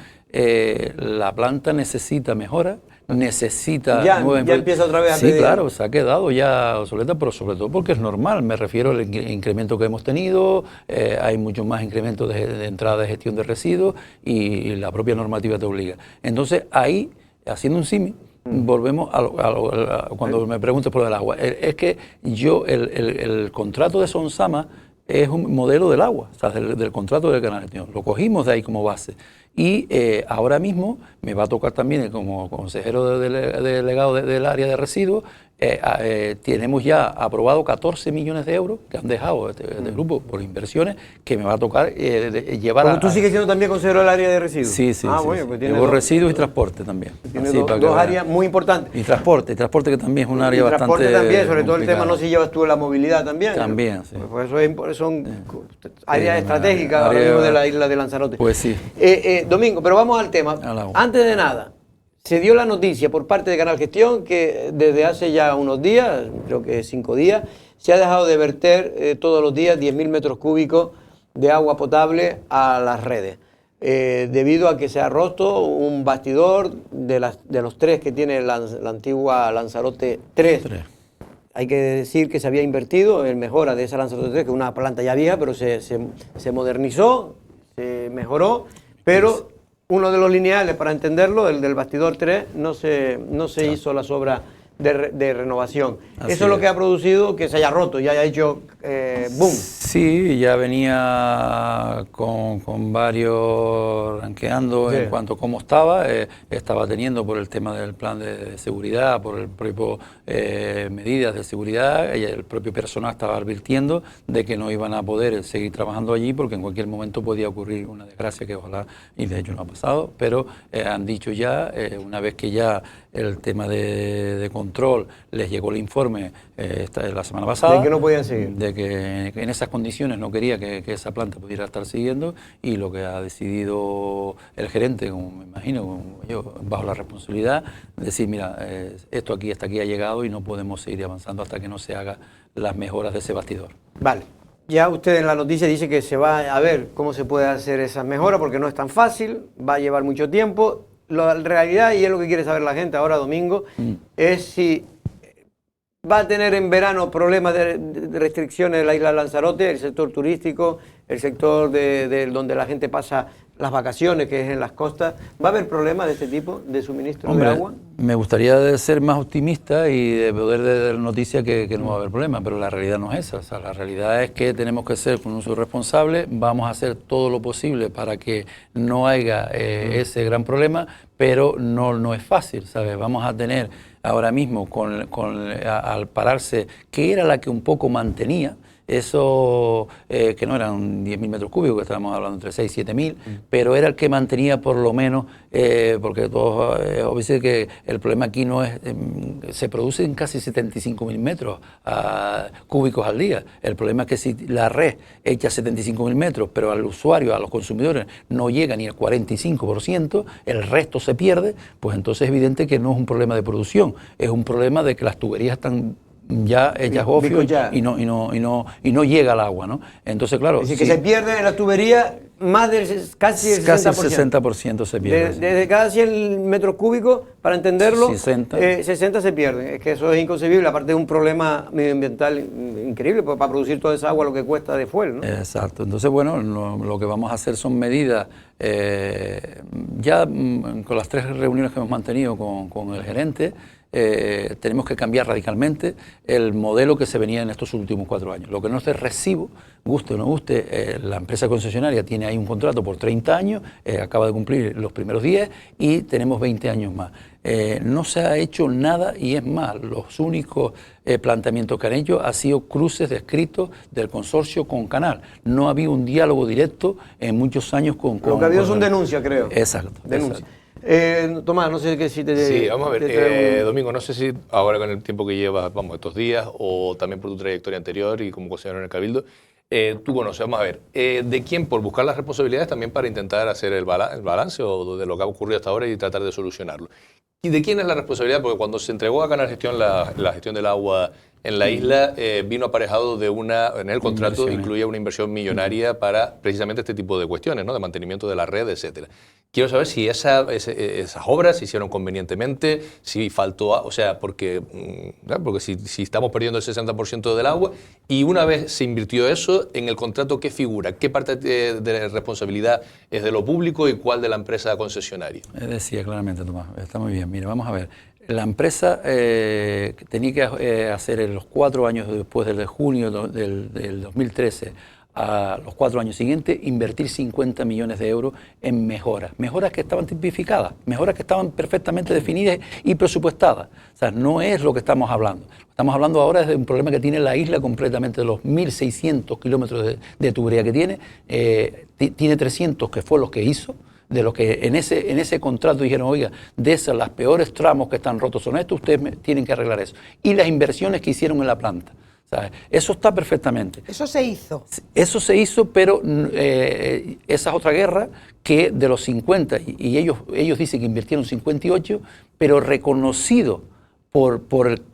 [SPEAKER 10] la planta necesita mejora, necesita...
[SPEAKER 1] Ya empieza otra vez a
[SPEAKER 10] Sí, claro, se ha quedado ya obsoleta, pero sobre todo porque es normal, me refiero al incremento que hemos tenido, hay mucho más incremento de entrada de gestión de residuos y la propia normativa te obliga. Entonces ahí, haciendo un símil, volvemos a cuando me preguntas por el agua, es que yo, el contrato de Sonsama es un modelo del agua, o sea, del contrato del canal, lo cogimos de ahí como base. Y ahora mismo me va a tocar también como consejero delegado del área de residuos tenemos ya aprobado 14 millones de euros que han dejado este grupo por inversiones que me va a tocar llevar
[SPEAKER 1] a... ¿Tú sigues siendo también consejero del área de residuos?
[SPEAKER 10] Sí.
[SPEAKER 1] Bueno, pues tiene
[SPEAKER 10] residuos y transporte también.
[SPEAKER 1] Tiene dos áreas muy importantes.
[SPEAKER 10] Y transporte que también es un área bastante
[SPEAKER 1] transporte también, sobre todo el
[SPEAKER 10] complicada.
[SPEAKER 1] tema, no sé si llevas tú la movilidad también.
[SPEAKER 10] También, sí.
[SPEAKER 1] Pues eso son áreas estratégicas ahora mismo de la isla de Lanzarote.
[SPEAKER 10] Pues sí.
[SPEAKER 1] Domingo, pero vamos al tema. Antes de nada, se dio la noticia por parte de Canal Gestión que desde hace ya unos días, creo que 5 días, se ha dejado de verter todos los días 10.000 metros cúbicos de agua potable a las redes, debido a que se ha roto un bastidor de los 3 que tiene la antigua Lanzarote 3. Hay que decir que se había invertido en mejora de esa Lanzarote 3, que es una planta ya vieja, pero se modernizó, se mejoró, pero uno de los lineales, para entenderlo, el del bastidor 3, no se hizo las obras de renovación. Eso es lo que ha producido que se haya roto y haya hecho boom.
[SPEAKER 10] Sí, ya venía con varios ranqueando en cuanto a cómo estaba teniendo por el tema del plan de seguridad, por el propio medidas de seguridad, y el propio personal estaba advirtiendo de que no iban a poder seguir trabajando allí porque en cualquier momento podía ocurrir una desgracia que ojalá, y de hecho no ha pasado, pero han dicho ya, una vez que ya el tema de control les llegó el informe la semana pasada,
[SPEAKER 1] de que no podían seguir,
[SPEAKER 10] de que en esas condiciones no quería que esa planta pudiera estar siguiendo, y lo que ha decidido el gerente, como me imagino, como yo, bajo la responsabilidad, decir, mira, esto aquí hasta aquí ha llegado y no podemos seguir avanzando hasta que no se hagan las mejoras de ese bastidor.
[SPEAKER 1] Vale. Ya usted en la noticia dice que se va a ver cómo se puede hacer esas mejoras, porque no es tan fácil, va a llevar mucho tiempo. La realidad, y es lo que quiere saber la gente ahora, Domingo, es si va a tener en verano problemas de restricciones de la isla de Lanzarote, el sector turístico, el sector donde la gente pasa las vacaciones, que es en las costas. ¿Va a haber problemas de este tipo de suministro de agua?
[SPEAKER 10] Me gustaría ser más optimista y de poder dar noticia que no va a haber problema, pero la realidad no es esa. O sea, la realidad es que tenemos que ser con un uso responsable, vamos a hacer todo lo posible para que no haya ese gran problema, pero no es fácil, ¿sabes? Vamos a tener ahora mismo, al pararse, que era la que un poco mantenía, eso que no eran 10.000 metros cúbicos, que estábamos hablando entre 6 y 7.000, pero era el que mantenía por lo menos, porque todos obviamente que el problema aquí no es, se producen casi 75.000 metros cúbicos al día. El problema es que si la red echa 75.000 metros, pero al usuario, a los consumidores, no llega ni al 45%, el resto se pierde, pues entonces es evidente que no es un problema de producción, es un problema de que las tuberías están ya hechas gofio y no llega al agua, ¿no? Entonces, claro...
[SPEAKER 1] Es decir, que se pierde en la tubería más del casi el 60%.
[SPEAKER 10] Casi el 60% se pierde.
[SPEAKER 1] Desde cada 100 metros cúbicos, para entenderlo, 60 se pierden. Es que eso es inconcebible, aparte de un problema medioambiental increíble, porque para producir toda esa agua lo que cuesta de fuel, ¿no?
[SPEAKER 10] Exacto. Entonces, bueno, lo que vamos a hacer son medidas, ya con las 3 reuniones que hemos mantenido con el gerente, tenemos que cambiar radicalmente el modelo que se venía en estos últimos 4 años. Lo que no es de recibo, guste o no guste, la empresa concesionaria tiene ahí un contrato por 30 años, acaba de cumplir los primeros 10 y tenemos 20 años más. No se ha hecho nada, y es más, los únicos planteamientos que han hecho han sido cruces de escritos del consorcio con Canal. No ha habido un diálogo directo en muchos años con...
[SPEAKER 1] Lo que ha habido son denuncias, creo.
[SPEAKER 10] Exacto.
[SPEAKER 1] Denuncias. Tomás, no sé qué si te...
[SPEAKER 2] Sí, vamos a ver, Domingo, no sé si ahora con el tiempo que llevas, vamos, estos días, o también por tu trayectoria anterior y como consejero en el Cabildo, tú conoces, vamos a ver, ¿de quién por buscar las responsabilidades también para intentar hacer el balance o de lo que ha ocurrido hasta ahora y tratar de solucionarlo? ¿Y de quién es la responsabilidad? Porque cuando se entregó a Canal Gestión la gestión del agua en la isla, vino aparejado de en el contrato incluía una inversión millonaria para precisamente este tipo de cuestiones, ¿no? De mantenimiento de la red, etcétera. Quiero saber si esas obras se hicieron convenientemente, si faltó, o sea, porque si estamos perdiendo el 60% del agua, y una vez se invirtió eso, en el contrato, ¿qué figura? ¿Qué parte de responsabilidad es de lo público y cuál de la empresa concesionaria?
[SPEAKER 10] Decía claramente, Tomás, está muy bien. Mira, vamos a ver. La empresa tenía que hacer en los 4 años después del junio del 2013 a los 4 años siguientes, invertir 50 millones de euros en mejoras que estaban tipificadas, mejoras que estaban perfectamente definidas y presupuestadas. O sea, no es lo que estamos hablando. Estamos hablando ahora de un problema que tiene la isla completamente, de los 1.600 kilómetros de tubería que tiene, tiene 300 que fue los que hizo, de los que en ese contrato dijeron, oiga, de esos las peores tramos que están rotos son estos, ustedes tienen que arreglar eso. Y las inversiones que hicieron en la planta. ¿Sabes? Eso está perfectamente.
[SPEAKER 3] Eso se hizo.
[SPEAKER 10] Eso se hizo, pero esa es otra guerra que de los 50, y ellos dicen que invirtieron 58, pero reconocido por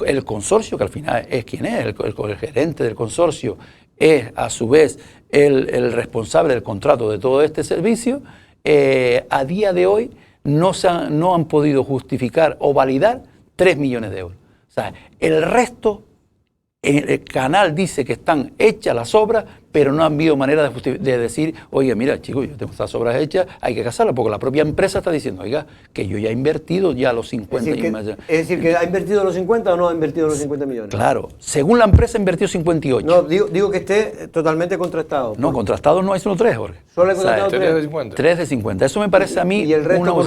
[SPEAKER 10] el consorcio, que al final es quien es, el gerente del consorcio, es a su vez el responsable del contrato de todo este servicio, a día de hoy no han podido justificar o validar 3 millones de euros. O sea, el resto... El canal dice que están hechas las obras, pero no han habido manera de decir, oye, mira, chicos, yo tengo estas obras hechas, hay que casarlas, porque la propia empresa está diciendo, oiga, que yo ya he invertido ya los 50
[SPEAKER 1] es decir, que ¿ha invertido los 50 o no ha invertido los 50 millones?
[SPEAKER 10] Claro, según la empresa ha invertido 58.
[SPEAKER 1] No, digo que esté totalmente contrastado.
[SPEAKER 10] No, contrastados no hay solo 3, Jorge.
[SPEAKER 1] Solo he contrastado
[SPEAKER 2] 3 de 50.
[SPEAKER 10] 3 de 50. Eso me parece a mí
[SPEAKER 1] ¿Y el resto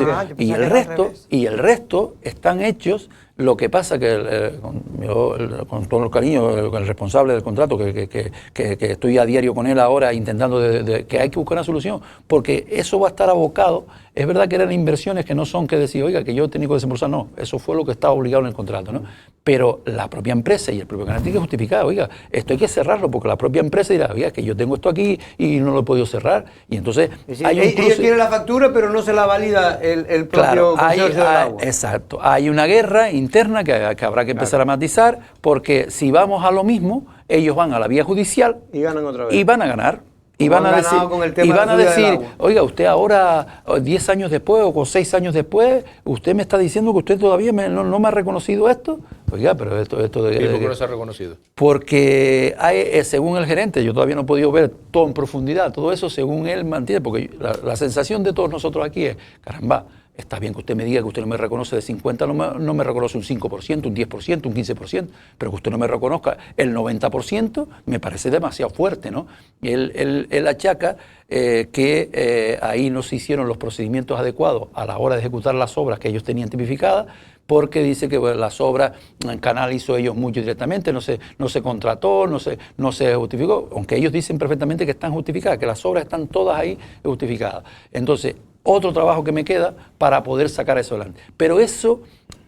[SPEAKER 10] y el resto están hechos. Lo que pasa que con todo el cariño, con el responsable del contrato, que estoy a diario con él ahora intentando que hay que buscar una solución, porque eso va a estar abocado. Es verdad que eran inversiones que no son que decir, oiga, que yo he tenido que desembolsar, no, eso fue lo que estaba obligado en el contrato, ¿no? Pero la propia empresa y el propio canal tienen que justificar, oiga, esto hay que cerrarlo, porque la propia empresa dirá, oiga, que yo tengo esto aquí y no lo he podido cerrar, y entonces...
[SPEAKER 1] Es decir, ellos tienen la factura, pero no se la valida el propio consorcio del agua.
[SPEAKER 10] Exacto, hay una guerra interna que habrá que empezar a matizar, porque si vamos a lo mismo, ellos van a la vía judicial
[SPEAKER 1] y ganan otra vez.
[SPEAKER 10] Y van a ganar. Y van a decir, oiga, usted ahora, 10 años después o 6 años después, usted me está diciendo que usted todavía no me ha reconocido esto. Oiga, pero esto
[SPEAKER 2] ¿Y por qué no se ha reconocido?
[SPEAKER 10] Porque según el gerente, yo todavía no he podido ver todo en profundidad, todo eso según él mantiene, porque la sensación de todos nosotros aquí es, caramba, está bien que usted me diga que usted no me reconoce de 50, no me reconoce un 5%, un 10%, un 15%, pero que usted no me reconozca el 90%, me parece demasiado fuerte, ¿no? Él achaca que ahí no se hicieron los procedimientos adecuados a la hora de ejecutar las obras que ellos tenían tipificadas, porque dice que bueno, las obras, el canal hizo ellos mucho directamente, no se contrató, no se justificó, aunque ellos dicen perfectamente que están justificadas, que las obras están todas ahí justificadas. Entonces, otro trabajo que me queda para poder sacar eso adelante. Pero eso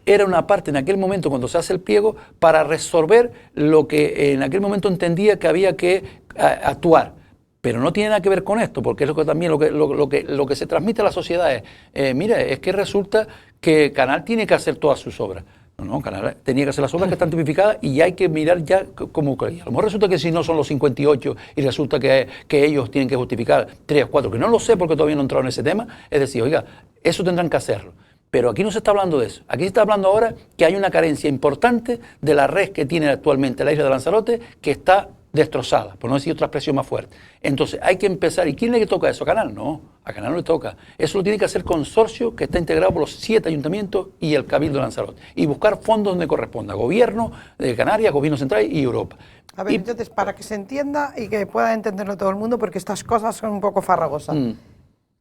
[SPEAKER 10] era una parte en aquel momento, cuando se hace el pliego, para resolver lo que en aquel momento entendía que había que actuar. Pero no tiene nada que ver con esto, porque es lo que también lo que se transmite a la sociedad es, mira, es que resulta que Canal tiene que hacer todas sus obras. No, Canal tenía que hacer las obras que están tipificadas y hay que mirar ya como que a lo mejor resulta que si no son los 58 y resulta que ellos tienen que justificar 3 o 4, que no lo sé porque todavía no he entrado en ese tema, es decir, oiga, eso tendrán que hacerlo. Pero aquí no se está hablando de eso. Aquí se está hablando ahora que hay una carencia importante de la red que tiene actualmente la isla de Lanzarote, que está destrozada, por no decir otra expresión más fuerte. Entonces hay que empezar. ¿Y quién le toca eso? ¿A Canal? No, a Canal no le toca. Eso lo tiene que hacer el consorcio que está integrado por los 7 ayuntamientos y el Cabildo de Lanzarote. Y buscar fondos donde corresponda. Gobierno de Canarias, Gobierno Central y Europa.
[SPEAKER 3] A ver, entonces, para que se entienda y que pueda entenderlo todo el mundo, porque estas cosas son un poco farragosas.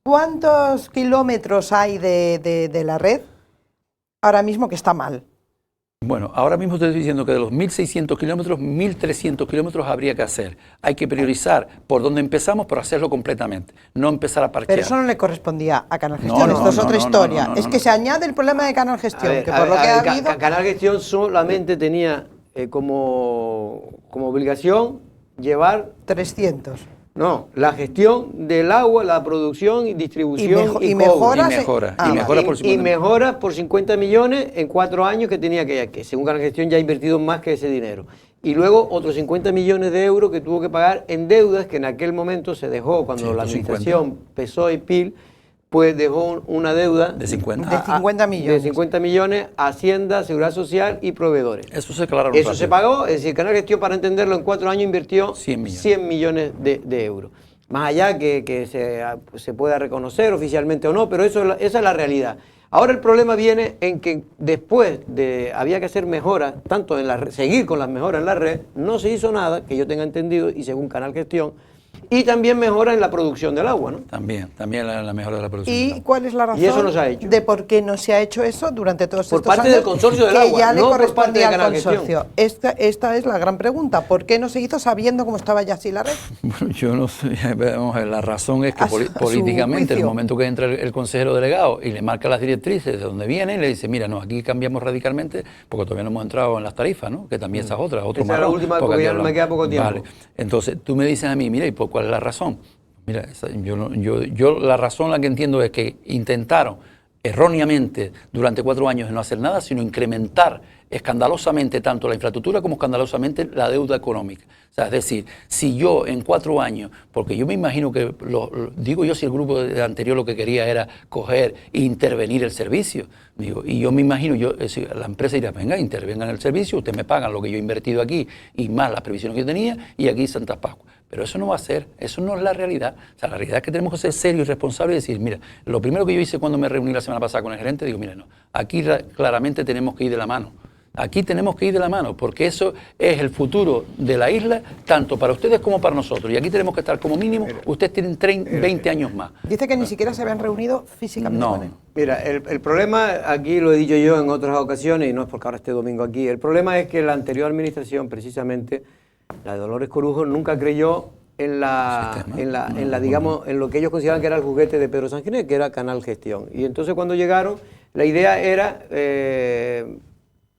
[SPEAKER 3] ¿Cuántos kilómetros hay de la red ahora mismo que está mal?
[SPEAKER 10] Bueno, ahora mismo estoy diciendo que de los 1.600 kilómetros, 1.300 kilómetros habría que hacer. Hay que priorizar por dónde empezamos, pero hacerlo completamente, no empezar a parchear.
[SPEAKER 3] Pero eso no le correspondía a Canal Gestión, esto es otra historia. Es que se añade el problema de Canal Gestión, que por lo que ha habido...
[SPEAKER 1] Canal Gestión solamente tenía como obligación llevar...
[SPEAKER 3] 300.
[SPEAKER 1] No, la gestión del agua, la producción y distribución
[SPEAKER 3] y mejoras
[SPEAKER 1] por 50 millones en 4 años que tenía que según Canal Gestión ya ha invertido más que ese dinero. Y luego otros 50 millones de euros que tuvo que pagar en deudas que en aquel momento se dejó cuando la administración PSOE y PIL pues dejó una deuda
[SPEAKER 10] de 50
[SPEAKER 3] millones.
[SPEAKER 1] De 50 millones a Hacienda, Seguridad Social y proveedores.
[SPEAKER 10] Eso se aclararon.
[SPEAKER 1] Eso se pagó, es decir, Canal Gestión, para entenderlo, en 4 años invirtió 100 millones de euros. Más allá que se pueda reconocer oficialmente o no, pero esa es la realidad. Ahora el problema viene en que después había que hacer mejoras, tanto seguir con las mejoras en la red, no se hizo nada, que yo tenga entendido, y según Canal Gestión, y también mejora en la producción del agua, ¿no?
[SPEAKER 10] También la mejora de la producción.
[SPEAKER 3] ¿Y cuál es la razón
[SPEAKER 1] Y eso no se ha hecho.
[SPEAKER 3] de por qué no se ha hecho eso durante todos estos años?
[SPEAKER 1] Por parte del consorcio del agua,
[SPEAKER 3] que ya le
[SPEAKER 1] no por parte
[SPEAKER 3] correspondía
[SPEAKER 1] de
[SPEAKER 3] al
[SPEAKER 1] Canal Gestión.
[SPEAKER 3] consorcio. Esta es la gran pregunta. ¿Por qué no se hizo sabiendo cómo estaba ya así la red?
[SPEAKER 10] Bueno, yo no sé, vamos a ver, la razón es que
[SPEAKER 3] A su
[SPEAKER 10] políticamente, en el
[SPEAKER 3] juicio.
[SPEAKER 10] momento que entra el consejero delegado y le marca las directrices de dónde viene, y le dice, mira, no, aquí cambiamos radicalmente, porque todavía no hemos entrado en las tarifas, ¿no? Que también esa es otra, otro
[SPEAKER 1] Esa es la
[SPEAKER 10] marrón,
[SPEAKER 1] última,
[SPEAKER 10] porque
[SPEAKER 1] porque ya
[SPEAKER 10] aquí
[SPEAKER 1] me queda poco tiempo.
[SPEAKER 10] Vale, entonces tú me dices a mí, mira, ¿y por cuál es la razón? Mira, yo la razón la que entiendo es que intentaron erróneamente durante 4 años no hacer nada, sino incrementar escandalosamente tanto la infraestructura como escandalosamente la deuda económica. O sea, es decir, si yo en 4 años, porque yo me imagino que, digo yo, si el grupo anterior lo que quería era coger e intervenir el servicio, digo, y yo me imagino, la empresa dirá, venga, intervengan el servicio, ustedes me pagan lo que yo he invertido aquí y más las previsiones que yo tenía, y aquí Santa Pascua. Pero eso no va a ser, eso no es la realidad. O sea, la realidad es que tenemos que ser serios y responsables y decir, mira, lo primero que yo hice cuando me reuní la semana pasada con el gerente, digo, mira, no, aquí claramente tenemos que ir de la mano. Aquí tenemos que ir de la mano, porque eso es el futuro de la isla, tanto para ustedes como para nosotros. Y aquí tenemos que estar como mínimo, ustedes tienen 20 años más.
[SPEAKER 3] Dice que ni siquiera se habían reunido físicamente con él.
[SPEAKER 1] Mira, el problema, aquí lo he dicho yo en otras ocasiones, y no es porque ahora esté domingo aquí, el problema es que la anterior administración, precisamente, la de Dolores Corujo, nunca creyó en digamos, en lo que ellos consideraban que era el juguete de Pedro Sánchez, que era Canal Gestión. Y entonces cuando llegaron, la idea era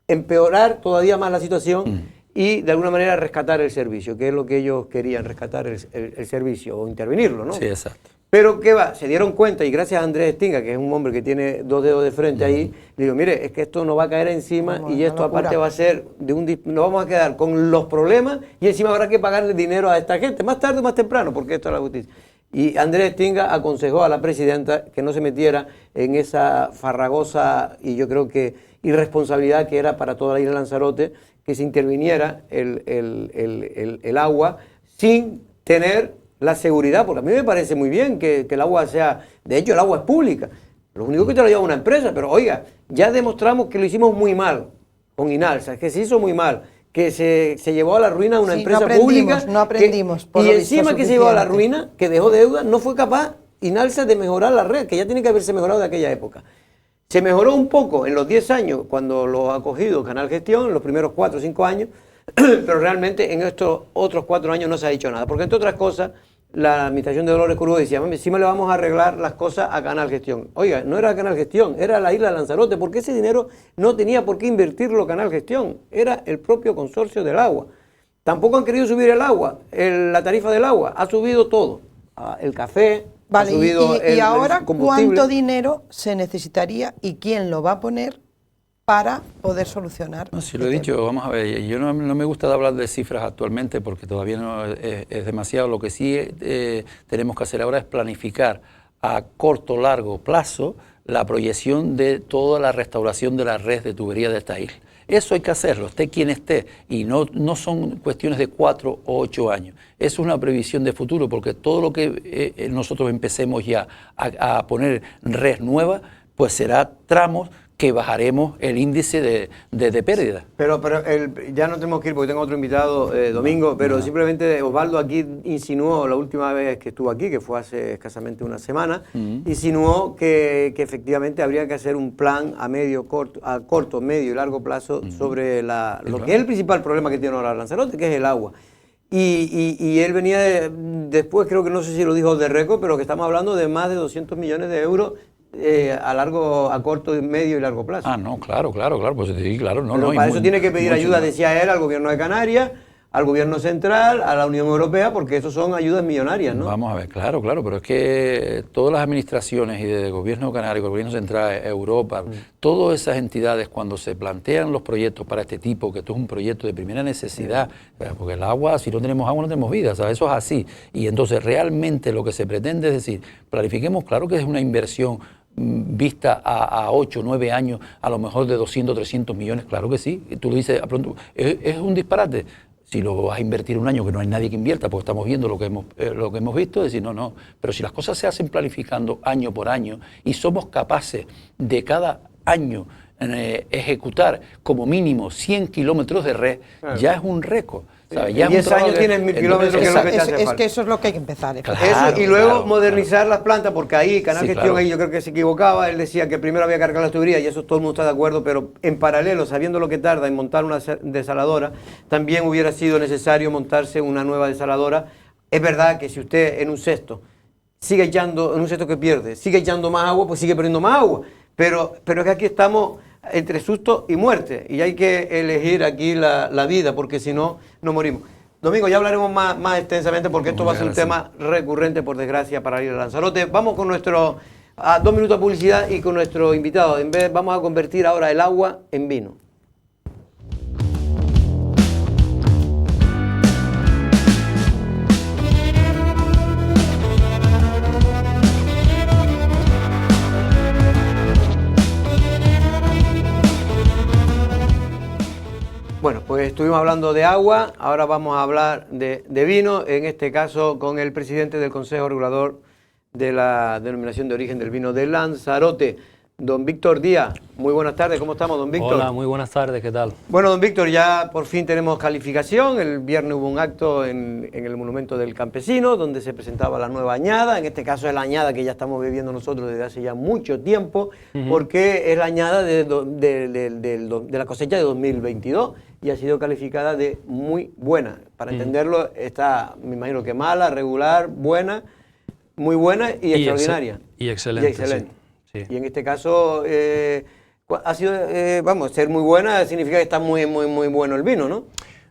[SPEAKER 1] empeorar todavía más la situación y de alguna manera rescatar el servicio, que es lo que ellos querían, rescatar el servicio o intervenirlo, ¿no?
[SPEAKER 10] Sí, exacto.
[SPEAKER 1] Pero ¿qué va? Se dieron cuenta, y gracias a Andrés Estinga, que es un hombre que tiene 2 dedos de frente ahí, le digo, mire, es que esto no va a caer encima y esto aparte va a ser, nos vamos a quedar con los problemas y encima habrá que pagarle dinero a esta gente, más tarde o más temprano, porque esto es la justicia. Y Andrés Estinga aconsejó a la presidenta que no se metiera en esa farragosa y yo creo que irresponsabilidad que era para toda la isla de Lanzarote, que se interviniera el agua sin tener la seguridad, porque a mí me parece muy bien que el agua sea, de hecho el agua es pública, lo único que te lo lleva una empresa, pero oiga, ya demostramos que lo hicimos muy mal con Inalsa, que se hizo muy mal, que se llevó a la ruina una empresa pública.
[SPEAKER 3] No aprendimos.
[SPEAKER 1] Y encima que se llevó a la ruina, que dejó deuda, no fue capaz Inalsa de mejorar la red, que ya tiene que haberse mejorado de aquella época. Se mejoró un poco en los 10 años cuando lo ha acogido Canal Gestión, en los primeros 4 o 5 años, pero realmente en estos otros 4 años no se ha dicho nada, porque entre otras cosas, la administración de Dolores Corujo decía, encima le vamos a arreglar las cosas a Canal Gestión. Oiga, no era Canal Gestión, era la isla de Lanzarote, porque ese dinero no tenía por qué invertirlo Canal Gestión, era el propio consorcio del agua. Tampoco han querido subir el agua, la tarifa del agua, ha subido todo, el café,
[SPEAKER 3] vale,
[SPEAKER 1] ha subido
[SPEAKER 3] y ahora,
[SPEAKER 1] el combustible.
[SPEAKER 3] ¿cuánto dinero se necesitaría y quién lo va a poner para poder solucionar?
[SPEAKER 10] No, si lo he dicho, vamos a ver, yo no me gusta hablar de cifras actualmente porque todavía no es demasiado. Lo que sí tenemos que hacer ahora es planificar a corto, largo plazo la proyección de toda la restauración de la red de tubería de esta isla. Eso hay que hacerlo, esté quien esté, y no son cuestiones de 4 o 8 años. Es una previsión de futuro, porque todo lo que nosotros empecemos ya a poner red nueva, pues será tramos que bajaremos el índice de pérdida.
[SPEAKER 1] Pero ya no tenemos que ir porque tengo otro invitado, Domingo, pero simplemente Osvaldo aquí insinuó, la última vez que estuvo aquí, que fue hace escasamente una semana, insinuó que efectivamente habría que hacer un plan a corto, medio y largo plazo sobre lo que es el principal problema que tiene ahora Lanzarote, que es el agua. Y él venía después, creo que no sé si lo dijo de récord, pero que estamos hablando de más de 200 millones de euros a corto, medio y largo plazo.
[SPEAKER 10] Ah, no, claro, pues sí, claro.
[SPEAKER 1] Pero para eso tiene que pedir ayuda, decía él, al gobierno de Canarias, al gobierno central, a la Unión Europea, porque eso son ayudas millonarias, ¿no?
[SPEAKER 10] Vamos a ver, claro, pero es que todas las administraciones y del gobierno canario, el gobierno central, Europa, todas esas entidades cuando se plantean los proyectos para este tipo, que esto es un proyecto de primera necesidad, porque el agua, si no tenemos agua no tenemos vida, ¿sabes? Eso es así. Y entonces realmente lo que se pretende es decir, planifiquemos, claro que es una inversión vista a 8 o 9 años, a lo mejor de 200, 300 millones, claro que sí. Y tú lo dices, pronto, es un disparate. Si lo vas a invertir un año que no hay nadie que invierta, porque estamos viendo lo que hemos visto, decir, no. Pero si las cosas se hacen planificando año por año y somos capaces de cada año ejecutar como mínimo 100 kilómetros de red, ya es un récord. ¿sabes?
[SPEAKER 1] En 10 años tienes 1000 kilómetros, que es lo que te hace falta.
[SPEAKER 3] Es que eso es lo que hay que empezar.
[SPEAKER 10] Claro,
[SPEAKER 1] Eso, y luego
[SPEAKER 10] claro,
[SPEAKER 1] modernizar las plantas, porque ahí Canal
[SPEAKER 10] Sí,
[SPEAKER 1] Gestión,
[SPEAKER 10] claro.
[SPEAKER 1] ahí yo creo que se equivocaba, él decía que primero había que cargar las tuberías, y eso todo el mundo está de acuerdo, pero en paralelo, sabiendo lo que tarda en montar una desaladora, también hubiera sido necesario montarse una nueva desaladora. Es verdad que si usted en un cesto sigue echando, en un cesto que pierde, sigue echando más agua, pues sigue perdiendo más agua, pero es que aquí estamos entre susto y muerte, y hay que elegir aquí la vida, porque si no, no morimos. Domingo, ya hablaremos más extensamente, porque esto va a ser un tema recurrente, por desgracia, para ir a Lanzarote. Vamos con a 2 minutos de publicidad y con nuestro invitado. Vamos a convertir ahora el agua en vino. Bueno, pues estuvimos hablando de agua, ahora vamos a hablar de vino, en este caso con el presidente del Consejo Regulador de la Denominación de Origen del Vino de Lanzarote, don Víctor Díaz. Muy buenas tardes, ¿cómo estamos, don Víctor?
[SPEAKER 11] Hola, muy buenas tardes, ¿qué tal?
[SPEAKER 1] Bueno, don Víctor, ya por fin tenemos calificación. El viernes hubo un acto en el Monumento del Campesino, donde se presentaba la nueva añada. En este caso es la añada que ya estamos bebiendo nosotros desde hace ya mucho tiempo, porque es la añada de la cosecha de 2022 y ha sido calificada de muy buena. Para entenderlo, está, me imagino que mala, regular, buena, muy buena y extraordinaria.
[SPEAKER 11] Y excelente.
[SPEAKER 1] Y excelente.
[SPEAKER 11] Sí.
[SPEAKER 1] Y en este caso ha sido, vamos, ser muy buena significa que está muy bueno el vino, ¿no?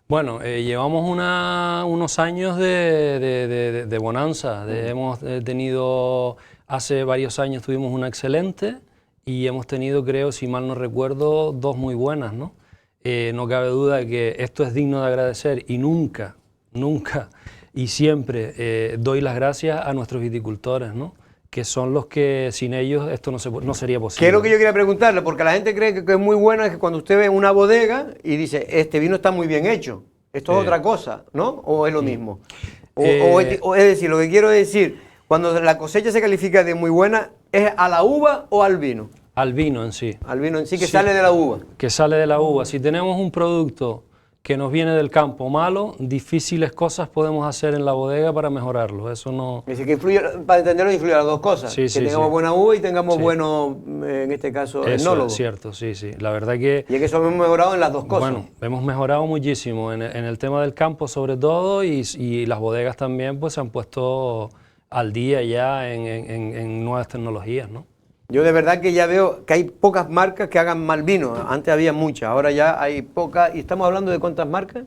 [SPEAKER 11] Bueno, llevamos unos años de bonanza. Hemos tenido, hace varios años tuvimos una excelente y hemos tenido, creo, si mal no recuerdo, 2 muy buenas, ¿no? No cabe duda que esto es digno de agradecer y nunca y siempre doy las gracias a nuestros viticultores, ¿no? Que son los que sin ellos esto no sería posible.
[SPEAKER 1] ¿Qué es lo que yo quería preguntarle? Porque la gente cree que es muy bueno es que cuando usted ve una bodega y dice, este vino está muy bien hecho, esto es otra cosa, ¿no? ¿O es lo mismo? O es decir, lo que quiero decir, cuando la cosecha se califica de muy buena, ¿es a la uva o al vino?
[SPEAKER 11] Al vino en sí.
[SPEAKER 1] Al vino en sí, que sale de la uva.
[SPEAKER 11] Que sale de la uva. Si tenemos un producto que nos viene del campo malo, difíciles cosas podemos hacer en la bodega para mejorarlo. Eso no...
[SPEAKER 1] Es decir, que influye, para entenderlo, influye las dos cosas.
[SPEAKER 11] Sí,
[SPEAKER 1] que
[SPEAKER 11] sí,
[SPEAKER 1] tengamos
[SPEAKER 11] sí.
[SPEAKER 1] buena uva y tengamos bueno, en este caso,
[SPEAKER 11] Eso
[SPEAKER 1] enólogo.
[SPEAKER 11] es cierto, sí, sí. La verdad que...
[SPEAKER 1] Y es que eso hemos mejorado en las dos cosas.
[SPEAKER 11] Bueno, hemos mejorado muchísimo en el tema del campo sobre todo y las bodegas también pues se han puesto al día ya en nuevas tecnologías, ¿no?
[SPEAKER 1] Yo de verdad que ya veo que hay pocas marcas que hagan mal vino. Antes había muchas, ahora ya hay pocas. ¿Y estamos hablando de cuántas marcas?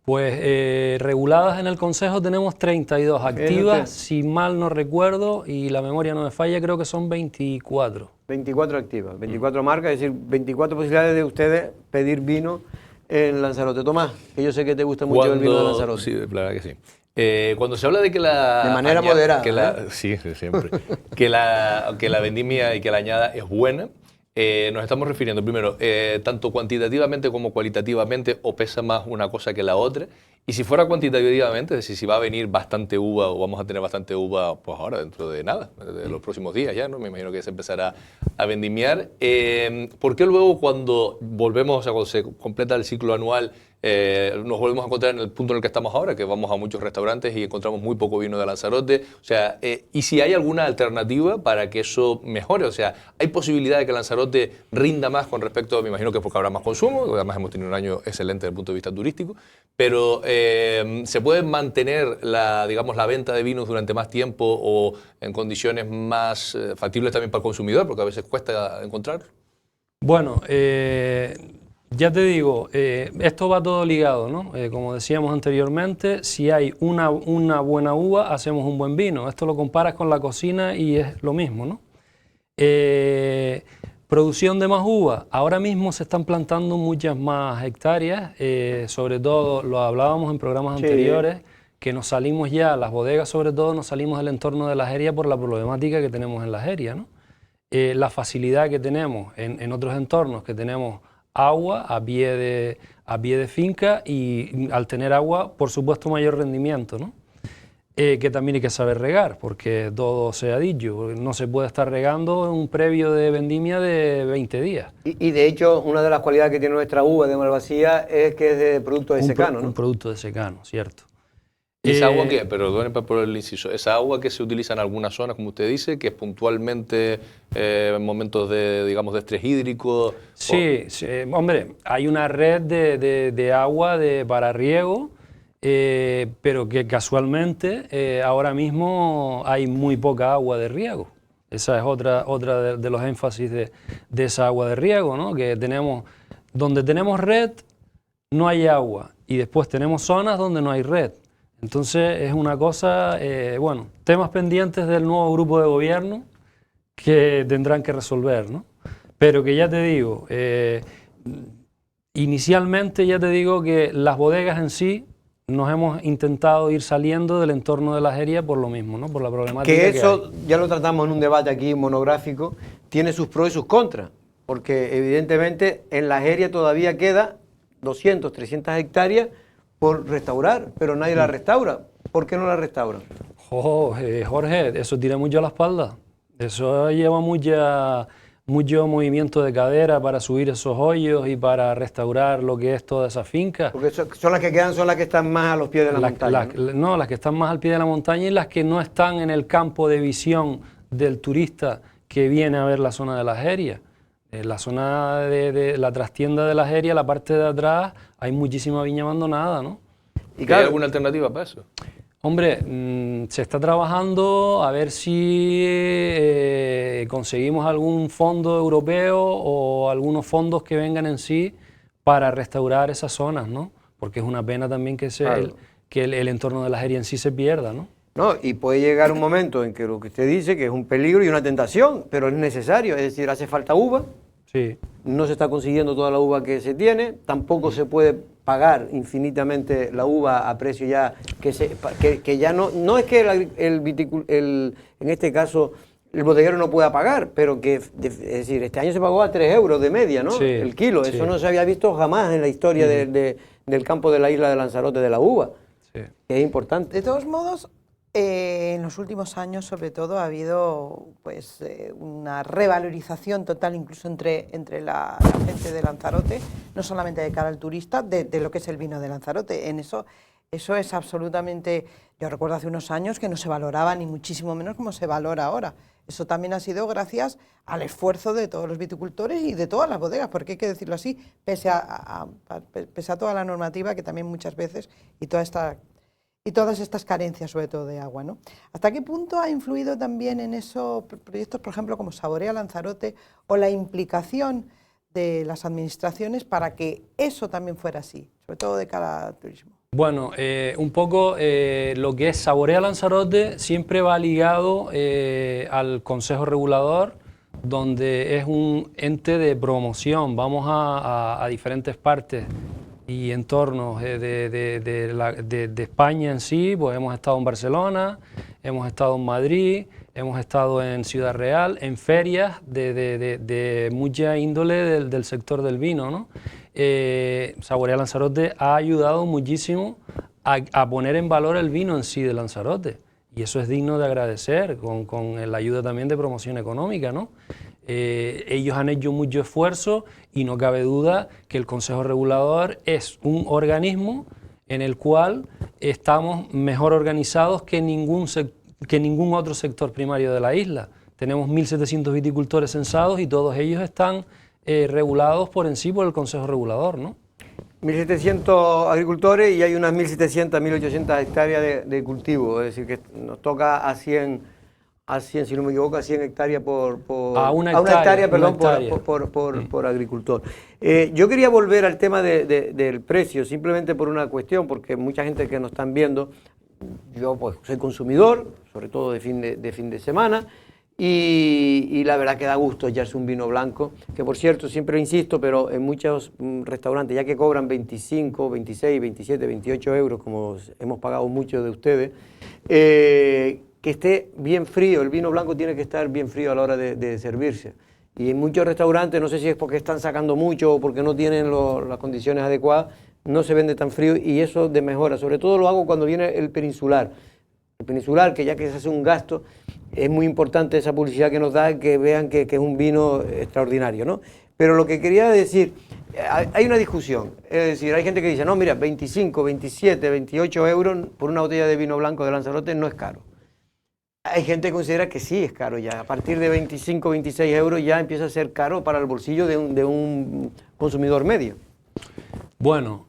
[SPEAKER 11] Pues reguladas en el Consejo tenemos 32 activas, si mal no recuerdo, y la memoria no me falla, creo que son 24.
[SPEAKER 1] 24 activas, 24 marcas, es decir, 24 posibilidades de ustedes pedir vino en Lanzarote. Tomás, que yo sé que te gusta mucho el vino de Lanzarote.
[SPEAKER 2] Sí, la verdad que sí. Cuando se habla de que la...
[SPEAKER 1] De manera moderada.
[SPEAKER 2] Sí, siempre. que la vendimia y que la añada es buena, nos estamos refiriendo primero, tanto cuantitativamente como cualitativamente, o pesa más una cosa que la otra. Y si fuera cuantitativamente, es decir, si va a venir bastante uva o vamos a tener bastante uva, pues ahora dentro de nada, de los próximos días ya, ¿no? Me imagino que se empezará a vendimiar. ¿Por qué luego cuando volvemos, o sea, cuando se completa el ciclo anual, nos volvemos a encontrar en el punto en el que estamos ahora, que vamos a muchos restaurantes y encontramos muy poco vino de Lanzarote? O sea, ¿y si hay alguna alternativa para que eso mejore? O sea, ¿hay posibilidad de que Lanzarote rinda más con respecto, me imagino que porque habrá más consumo, además hemos tenido un año excelente desde el punto de vista turístico, pero ¿se puede mantener la venta de vinos durante más tiempo o en condiciones más factibles también para el consumidor, porque a veces cuesta encontrarlo?
[SPEAKER 11] Bueno, ya te digo, esto va todo ligado, ¿no? Como decíamos anteriormente, si hay una buena uva, hacemos un buen vino. Esto lo comparas con la cocina y es lo mismo, ¿no? Producción de más uva. Ahora mismo se están plantando muchas más hectáreas, sobre todo, lo hablábamos en programas anteriores, que nos salimos ya, las bodegas sobre todo, nos salimos del entorno de la Jeria por la problemática que tenemos en la Jeria, ¿no? La facilidad que tenemos en otros entornos, que tenemos agua a pie de finca y al tener agua, por supuesto, mayor rendimiento, ¿no? que también hay que saber regar, porque todo se ha dicho, no se puede estar regando en un previo de vendimia de 20 días.
[SPEAKER 1] Y de hecho, una de las cualidades que tiene nuestra uva de Malvasía es que es de producto de secano, ¿no?
[SPEAKER 11] Un producto de secano, cierto.
[SPEAKER 2] ¿Y esa agua qué? Perdón por el inciso. Esa agua que se utiliza en algunas zonas, como usted dice, que es puntualmente en momentos de, digamos, de estrés hídrico.
[SPEAKER 11] Sí, hombre, hay una red de agua para riego, pero que casualmente ahora mismo hay muy poca agua de riego. Esa es otra de los énfasis de esa agua de riego, ¿no? Que donde tenemos red no hay agua y después tenemos zonas donde no hay red. Entonces es una cosa, bueno, temas pendientes del nuevo grupo de gobierno que tendrán que resolver, ¿no? Pero que ya te digo, inicialmente ya te digo que las bodegas en sí nos hemos intentado ir saliendo del entorno de la Jeria por lo mismo, ¿no? Por la problemática
[SPEAKER 1] que
[SPEAKER 11] que
[SPEAKER 1] eso,
[SPEAKER 11] hay.
[SPEAKER 1] ya lo tratamos en un debate aquí monográfico, tiene sus pros y sus contras, porque evidentemente en la Jeria todavía queda 200, 300 hectáreas por restaurar, pero nadie la restaura. ¿Por qué no la restauran?
[SPEAKER 11] Jorge, eso tira mucho a la espalda. Eso lleva mucho movimiento de cadera para subir esos hoyos y para restaurar lo que es toda esa finca.
[SPEAKER 1] Porque son las que quedan, son las que están más a los pies de la montaña.
[SPEAKER 11] ¿no? Las que están más al pie de la montaña y las que no están en el campo de visión del turista que viene a ver la zona de la Jeria. En la zona de la trastienda de la Jeria, la parte de atrás, hay muchísima viña abandonada, ¿no?
[SPEAKER 2] ¿Y hay alguna alternativa para eso?
[SPEAKER 11] Hombre, se está trabajando a ver si conseguimos algún fondo europeo o algunos fondos que vengan en sí para restaurar esas zonas, ¿no? Porque es una pena también que el entorno de la Jeria en sí se pierda, ¿no?
[SPEAKER 1] No, y puede llegar un momento en que lo que usted dice que es un peligro y una tentación, pero es necesario, es decir, hace falta uva,
[SPEAKER 11] sí.
[SPEAKER 1] No se está consiguiendo toda la uva que se tiene, tampoco se puede pagar infinitamente la uva a precio ya que ya no es que en este caso el bodeguero no pueda pagar, pero que, es decir, este año se pagó a 3 euros de media, ¿no?
[SPEAKER 11] Sí,
[SPEAKER 1] el kilo,
[SPEAKER 11] sí.
[SPEAKER 1] Eso no se había visto jamás en la historia del campo de la isla de Lanzarote de la uva,
[SPEAKER 11] sí.
[SPEAKER 1] Es importante.
[SPEAKER 3] De todos modos, en los últimos años, sobre todo, ha habido pues, una revalorización total, incluso entre la gente de Lanzarote, no solamente de cara al turista, de lo que es el vino de Lanzarote. En eso es absolutamente... Yo recuerdo hace unos años que no se valoraba ni muchísimo menos como se valora ahora. Eso también ha sido gracias al esfuerzo de todos los viticultores y de todas las bodegas, porque hay que decirlo así, pese a toda la normativa que también muchas veces y todas estas carencias, sobre todo de agua, ¿no? ¿Hasta qué punto ha influido también en esos proyectos, por ejemplo, como Saborea Lanzarote, o la implicación de las administraciones para que eso también fuera así, sobre todo de cara al turismo?
[SPEAKER 11] Bueno, un poco lo que es Saborea Lanzarote siempre va ligado al Consejo Regulador, donde es un ente de promoción. Vamos a diferentes partes y entornos de España en sí, pues hemos estado en Barcelona, hemos estado en Madrid, hemos estado en Ciudad Real, en ferias de mucha índole del sector del vino, ¿no? Saborea Lanzarote ha ayudado muchísimo a poner en valor el vino en sí de Lanzarote, y eso es digno de agradecer, con la ayuda también de promoción económica, ¿no? Ellos han hecho mucho esfuerzo y no cabe duda que el Consejo Regulador es un organismo en el cual estamos mejor organizados que ningún otro sector primario de la isla. Tenemos 1.700 viticultores censados y todos ellos están regulados por en sí por el Consejo Regulador, ¿no?
[SPEAKER 1] 1.700 agricultores y hay unas 1.700, 1.800 hectáreas de cultivo, es decir, que nos toca a 100, si no me equivoco, a 100 hectáreas por agricultor. Yo quería volver al tema del precio, simplemente por una cuestión, porque mucha gente que nos están viendo, yo pues soy consumidor, sobre todo de fin de semana, y la verdad que da gusto echarse un vino blanco, que por cierto, siempre insisto, pero en muchos restaurantes, ya que cobran 25, 26, 27, 28 euros, como hemos pagado muchos de ustedes, que esté bien frío, el vino blanco tiene que estar bien frío a la hora de servirse. Y en muchos restaurantes, no sé si es porque están sacando mucho o porque no tienen las condiciones adecuadas, no se vende tan frío y eso de mejora. Sobre todo lo hago cuando viene el peninsular. el peninsular, que ya que se hace un gasto, es muy importante esa publicidad que nos da, que vean que es un vino extraordinario, ¿no? Pero lo que quería decir, hay una discusión, es decir, hay gente que dice, no, mira, 25, 27, 28 euros por una botella de vino blanco de Lanzarote no es caro. Hay gente que considera que sí es caro ya, a partir de 25, 26 euros ya empieza a ser caro para el bolsillo de un consumidor medio.
[SPEAKER 11] Bueno,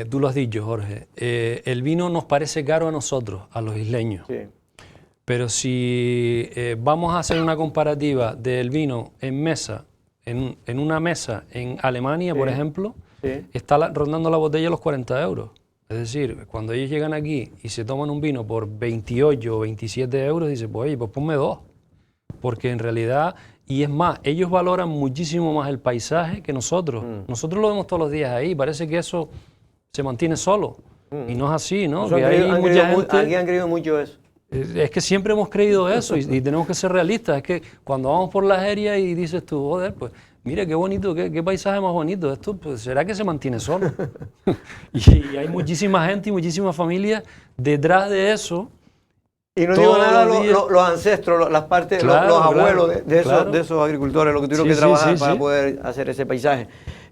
[SPEAKER 11] tú lo has dicho, Jorge, el vino nos parece caro a nosotros, a los isleños. Sí. Pero si vamos a hacer una comparativa del vino en mesa, en una mesa en Alemania, por ejemplo, está rondando la botella los 40 euros. Es decir, cuando ellos llegan aquí y se toman un vino por 28 o 27 euros, dicen, pues oye, pues ponme 2. Porque en realidad, y es más, ellos valoran muchísimo más el paisaje que nosotros. Nosotros lo vemos todos los días ahí, parece que eso se mantiene solo. Y no es así, ¿no? Que
[SPEAKER 1] aquí han creído mucho eso.
[SPEAKER 11] Es que siempre hemos creído eso y tenemos que ser realistas. Es que cuando vamos por la Jeria y dices tú, joder, pues mira qué bonito, qué paisaje más bonito. Esto, pues, ¿será que se mantiene solo? y hay muchísima gente y muchísimas familias detrás de eso.
[SPEAKER 1] Y no digo nada los ancestros, las partes, claro, los abuelos de esos agricultores, los que tuvieron que trabajar para poder hacer ese paisaje.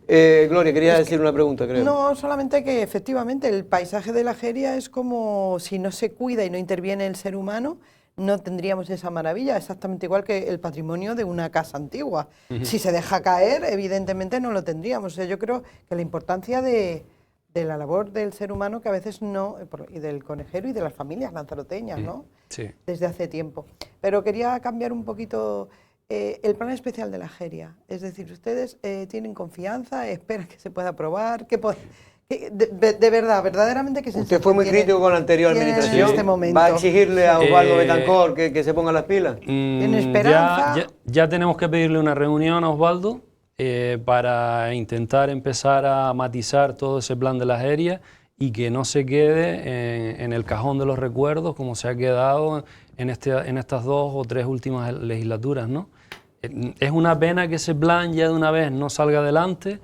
[SPEAKER 1] Gloria, quería decir una pregunta, creo.
[SPEAKER 3] No, solamente que efectivamente el paisaje de la Jeria es como si no se cuida y no interviene el ser humano, no tendríamos esa maravilla, exactamente igual que el patrimonio de una casa antigua. Si se deja caer, evidentemente no lo tendríamos. O sea, yo creo que la importancia de la labor del ser humano, que a veces no, y del conejero y de las familias lanzaroteñas, ¿no?
[SPEAKER 11] Sí.
[SPEAKER 3] Desde hace tiempo. Pero quería cambiar un poquito el plan especial de la Jeria. Es decir, ustedes tienen confianza, esperan que se pueda aprobar, de verdad, verdaderamente que se...
[SPEAKER 1] Usted fue muy crítico con la anterior administración.
[SPEAKER 3] Este momento.
[SPEAKER 1] ¿Va a exigirle a Osvaldo Betancourt que se ponga las pilas?
[SPEAKER 3] ¿Tiene esperanza?
[SPEAKER 11] Ya tenemos que pedirle una reunión a Osvaldo para intentar empezar a matizar todo ese plan de la Jeria y que no se quede en el cajón de los recuerdos como se ha quedado en estas 2 o 3 últimas legislaturas, ¿no? Es una pena que ese plan ya de una vez no salga adelante.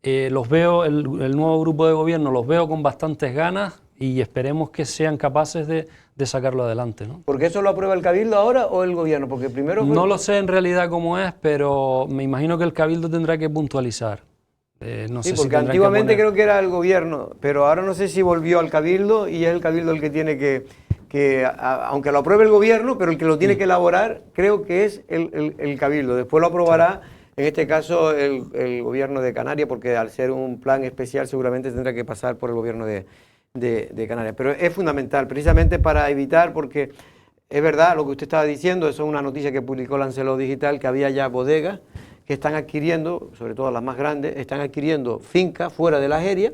[SPEAKER 11] Los veo, el nuevo grupo de gobierno los veo con bastantes ganas y esperemos que sean capaces de sacarlo adelante, ¿no?
[SPEAKER 1] ¿Porque eso lo aprueba el Cabildo ahora o el gobierno? Porque primero...
[SPEAKER 11] No lo sé en realidad cómo es, pero me imagino que el Cabildo tendrá que puntualizar. No sé
[SPEAKER 1] porque antiguamente creo que era el gobierno, pero ahora no sé si volvió al Cabildo y es el Cabildo el que tiene que aunque lo apruebe el gobierno, pero el que lo tiene que elaborar creo que es el Cabildo. Después lo aprobará, en este caso, el gobierno de Canarias, porque al ser un plan especial seguramente tendrá que pasar por el gobierno de Canarias. Pero es fundamental, precisamente para evitar, porque es verdad lo que usted estaba diciendo, eso es una noticia que publicó Lancelot Digital, que había ya bodegas que están adquiriendo, sobre todo las más grandes, están adquiriendo fincas fuera de la Jeria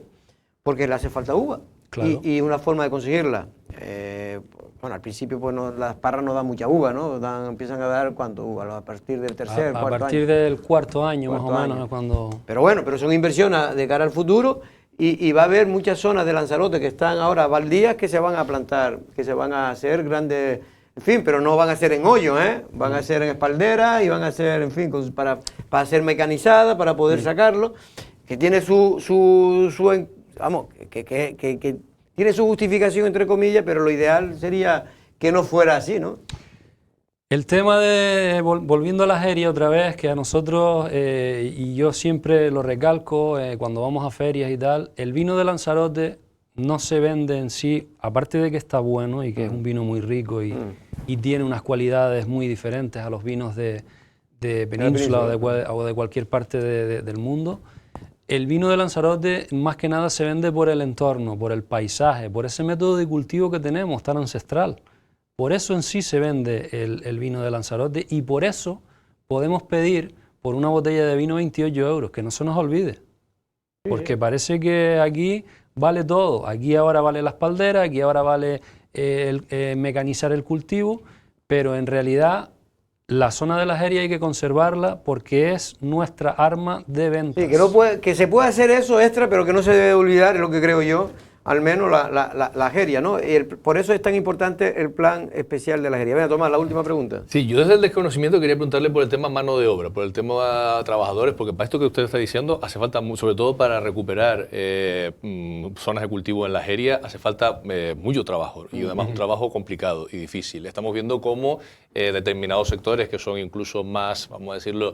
[SPEAKER 1] porque le hace falta uva. Claro. Y una forma de conseguirla, bueno, al principio pues las parras no dan mucha uva, ¿no? Empiezan a dar, ¿cuánto uva? A partir del tercer, cuarto año.
[SPEAKER 11] A partir del cuarto año más o menos. Cuando...
[SPEAKER 1] Pero bueno, pero son inversiones de cara al futuro y va a haber muchas zonas de Lanzarote que están ahora baldías que se van a plantar, que se van a hacer grandes, en fin, pero no van a ser en hoyo, van a ser en espalderas y van a ser, en fin, para ser mecanizadas, para poder sacarlo, que tiene vamos, que tiene su justificación, entre comillas, pero lo ideal sería que no fuera así, ¿no?
[SPEAKER 11] El tema de, volviendo a la Jeria otra vez, que a nosotros, y yo siempre lo recalco cuando vamos a ferias y tal, el vino de Lanzarote no se vende en sí, aparte de que está bueno y que es un vino muy rico y tiene unas cualidades muy diferentes a los vinos de Península o de cualquier parte del mundo. El vino de Lanzarote más que nada se vende por el entorno, por el paisaje, por ese método de cultivo que tenemos tan ancestral. Por eso en sí se vende el vino de Lanzarote y por eso podemos pedir por una botella de vino 28 euros, que no se nos olvide. Porque parece que aquí vale todo. Aquí ahora vale la espaldera, aquí ahora vale mecanizar el cultivo, pero en realidad la zona de la Jeria hay que conservarla porque es nuestra arma de venta.
[SPEAKER 1] Sí, que se puede hacer eso extra, pero que no se debe olvidar, es lo que creo yo, al menos la Jeria, ¿no? Por eso es tan importante el plan especial de la Jeria. Venga, Tomás, la última pregunta.
[SPEAKER 2] Sí, yo desde el desconocimiento quería preguntarle por el tema mano de obra, por el tema trabajadores, porque para esto que usted está diciendo hace falta, sobre todo para recuperar zonas de cultivo en la Jeria, hace falta mucho trabajo y además un trabajo complicado y difícil. Estamos viendo cómo determinados sectores que son incluso más, vamos a decirlo,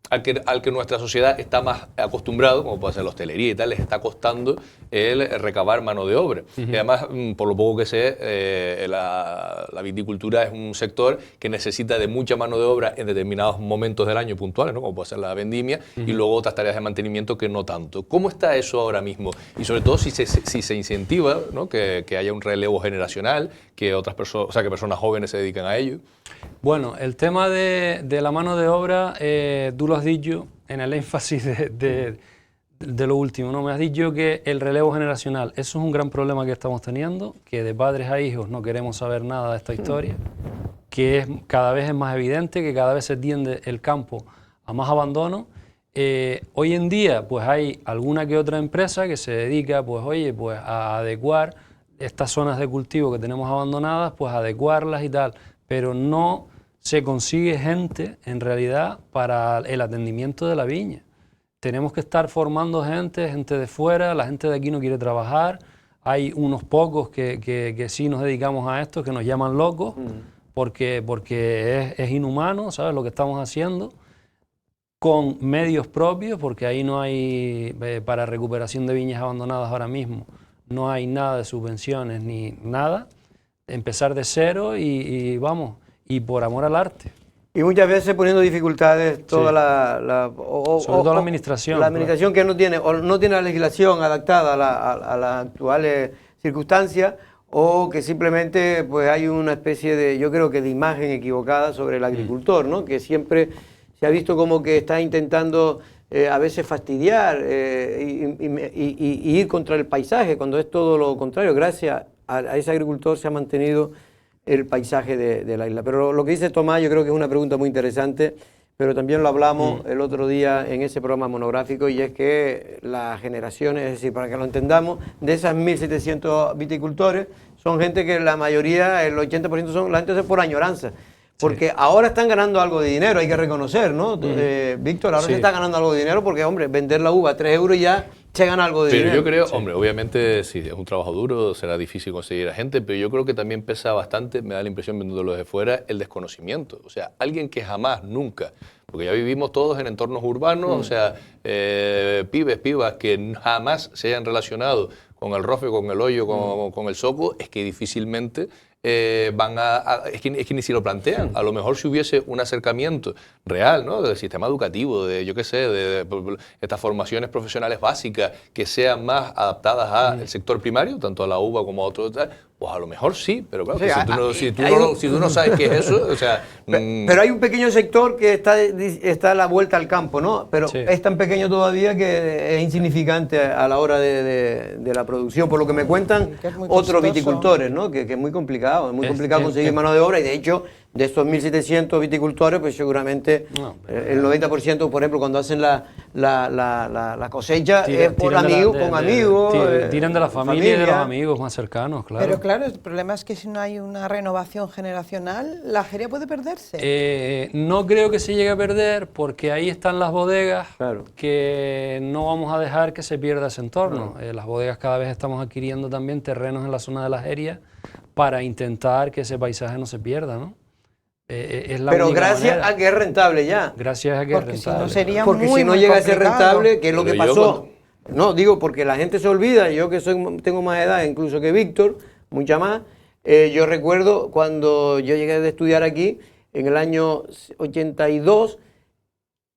[SPEAKER 2] al que nuestra sociedad está más acostumbrado, como puede ser la hostelería y tal, les está costando el recabar mano de obra. Y además, por lo poco que sé, la viticultura es un sector que necesita de mucha mano de obra en determinados momentos del año puntuales, ¿no? Como puede ser la vendimia, y luego otras tareas de mantenimiento que no tanto. ¿Cómo está eso ahora mismo? Y sobre todo si se incentiva, ¿no? que haya un relevo generacional, que otras personas, o sea, que personas jóvenes se dediquen a ello.
[SPEAKER 11] Bueno, el tema de la mano de obra, tú lo has dicho en el énfasis de lo último, ¿no? Me has dicho que el relevo generacional, eso es un gran problema que estamos teniendo, que de padres a hijos no queremos saber nada de esta historia, que cada vez es más evidente, que cada vez se tiende el campo a más abandono. Hoy en día, pues hay alguna que otra empresa que se dedica, pues oye, pues a adecuar estas zonas de cultivo que tenemos abandonadas, pues adecuarlas y tal, pero no se consigue gente, en realidad, para el atendimiento de la viña. Tenemos que estar formando gente de fuera, la gente de aquí no quiere trabajar, hay unos pocos que sí nos dedicamos a esto, que nos llaman locos, porque es inhumano, ¿sabes?, lo que estamos haciendo, con medios propios, porque ahí no hay, para recuperación de viñas abandonadas ahora mismo, no hay nada de subvenciones ni nada, empezar de cero y vamos, y por amor al arte.
[SPEAKER 1] Y muchas veces poniendo dificultades toda
[SPEAKER 11] sobre todo la administración.
[SPEAKER 1] La administración que no tiene la legislación adaptada a las actuales circunstancias, o que simplemente pues hay una especie de, yo creo que de imagen equivocada sobre el agricultor, ¿no? Que siempre se ha visto como que está intentando a veces fastidiar y ir contra el paisaje, cuando es todo lo contrario. Gracias a ese agricultor se ha mantenido el paisaje de la isla. Pero lo que dice Tomás yo creo que es una pregunta muy interesante, pero también lo hablamos el otro día en ese programa monográfico, y es que las generaciones, es decir, para que lo entendamos, de esas 1.700 viticultores, son gente que la mayoría, el 80% son la gente por añoranza. Porque ahora están ganando algo de dinero, hay que reconocer, ¿no? Víctor, ahora se está ganando algo de dinero porque, hombre, vender la uva a 3 euros ya se gana algo de dinero.
[SPEAKER 2] Pero yo creo, hombre, obviamente si es un trabajo duro, será difícil conseguir a gente, pero yo creo que también pesa bastante, me da la impresión viéndolo desde fuera, el desconocimiento. O sea, alguien que jamás, nunca, porque ya vivimos todos en entornos urbanos, o sea, pibas que jamás se hayan relacionado con el rofe, con el hoyo, con el zoco, es que difícilmente es que ni si lo plantean. A lo mejor si hubiese un acercamiento real, ¿no?, del sistema educativo, de yo qué sé, de estas formaciones profesionales básicas que sean más adaptadas al sector primario, tanto a la uva como a otros, pues a lo mejor sí, pero claro, si tú no sabes qué es eso, o sea...
[SPEAKER 1] Pero hay un pequeño sector que está a la vuelta al campo, ¿no? Pero es tan pequeño todavía que es insignificante a la hora de la producción, por lo que me cuentan otros viticultores, ¿no? Que es muy complicado, conseguir mano de obra, y de hecho, de estos 1.700 viticultores, pues seguramente el 90%, por ejemplo, cuando hacen la cosecha, es con amigos.
[SPEAKER 11] Tiran de la familia y de los amigos más cercanos, claro.
[SPEAKER 3] Pero claro, el problema es que si no hay una renovación generacional, la Jeria puede perderse.
[SPEAKER 11] No creo que se llegue a perder, porque ahí están las bodegas, que no vamos a dejar que se pierda ese entorno. Las bodegas, cada vez estamos adquiriendo también terrenos en la zona de la Jeria para intentar que ese paisaje no se pierda, ¿no?
[SPEAKER 1] Pero gracias a que es rentable ya.
[SPEAKER 11] Gracias a que es rentable.
[SPEAKER 3] Si no sería
[SPEAKER 1] porque si no llega a ser rentable, que es lo que pasó. No, digo, porque la gente se olvida, yo que tengo más edad incluso que Víctor, mucha más, yo recuerdo cuando yo llegué a estudiar aquí, en el año 82,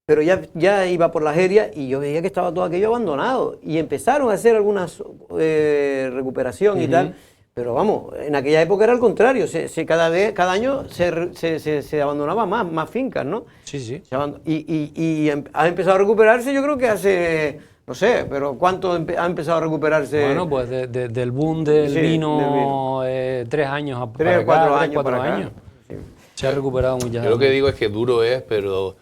[SPEAKER 1] pero ya iba por la Jeria y yo veía que estaba todo aquello abandonado, y empezaron a hacer algunas recuperación y tal. Pero vamos, en aquella época era al contrario, cada año se abandonaba más fincas, ¿no?
[SPEAKER 11] Sí.
[SPEAKER 1] Y ha empezado a recuperarse, yo creo que hace, no sé, pero ¿cuánto ha empezado a recuperarse?
[SPEAKER 11] Bueno, pues del boom del vino, 3 años,
[SPEAKER 1] 3 o 4 años.
[SPEAKER 11] Sí. Se ha recuperado muchas.
[SPEAKER 2] Yo lo que digo es que duro es, pero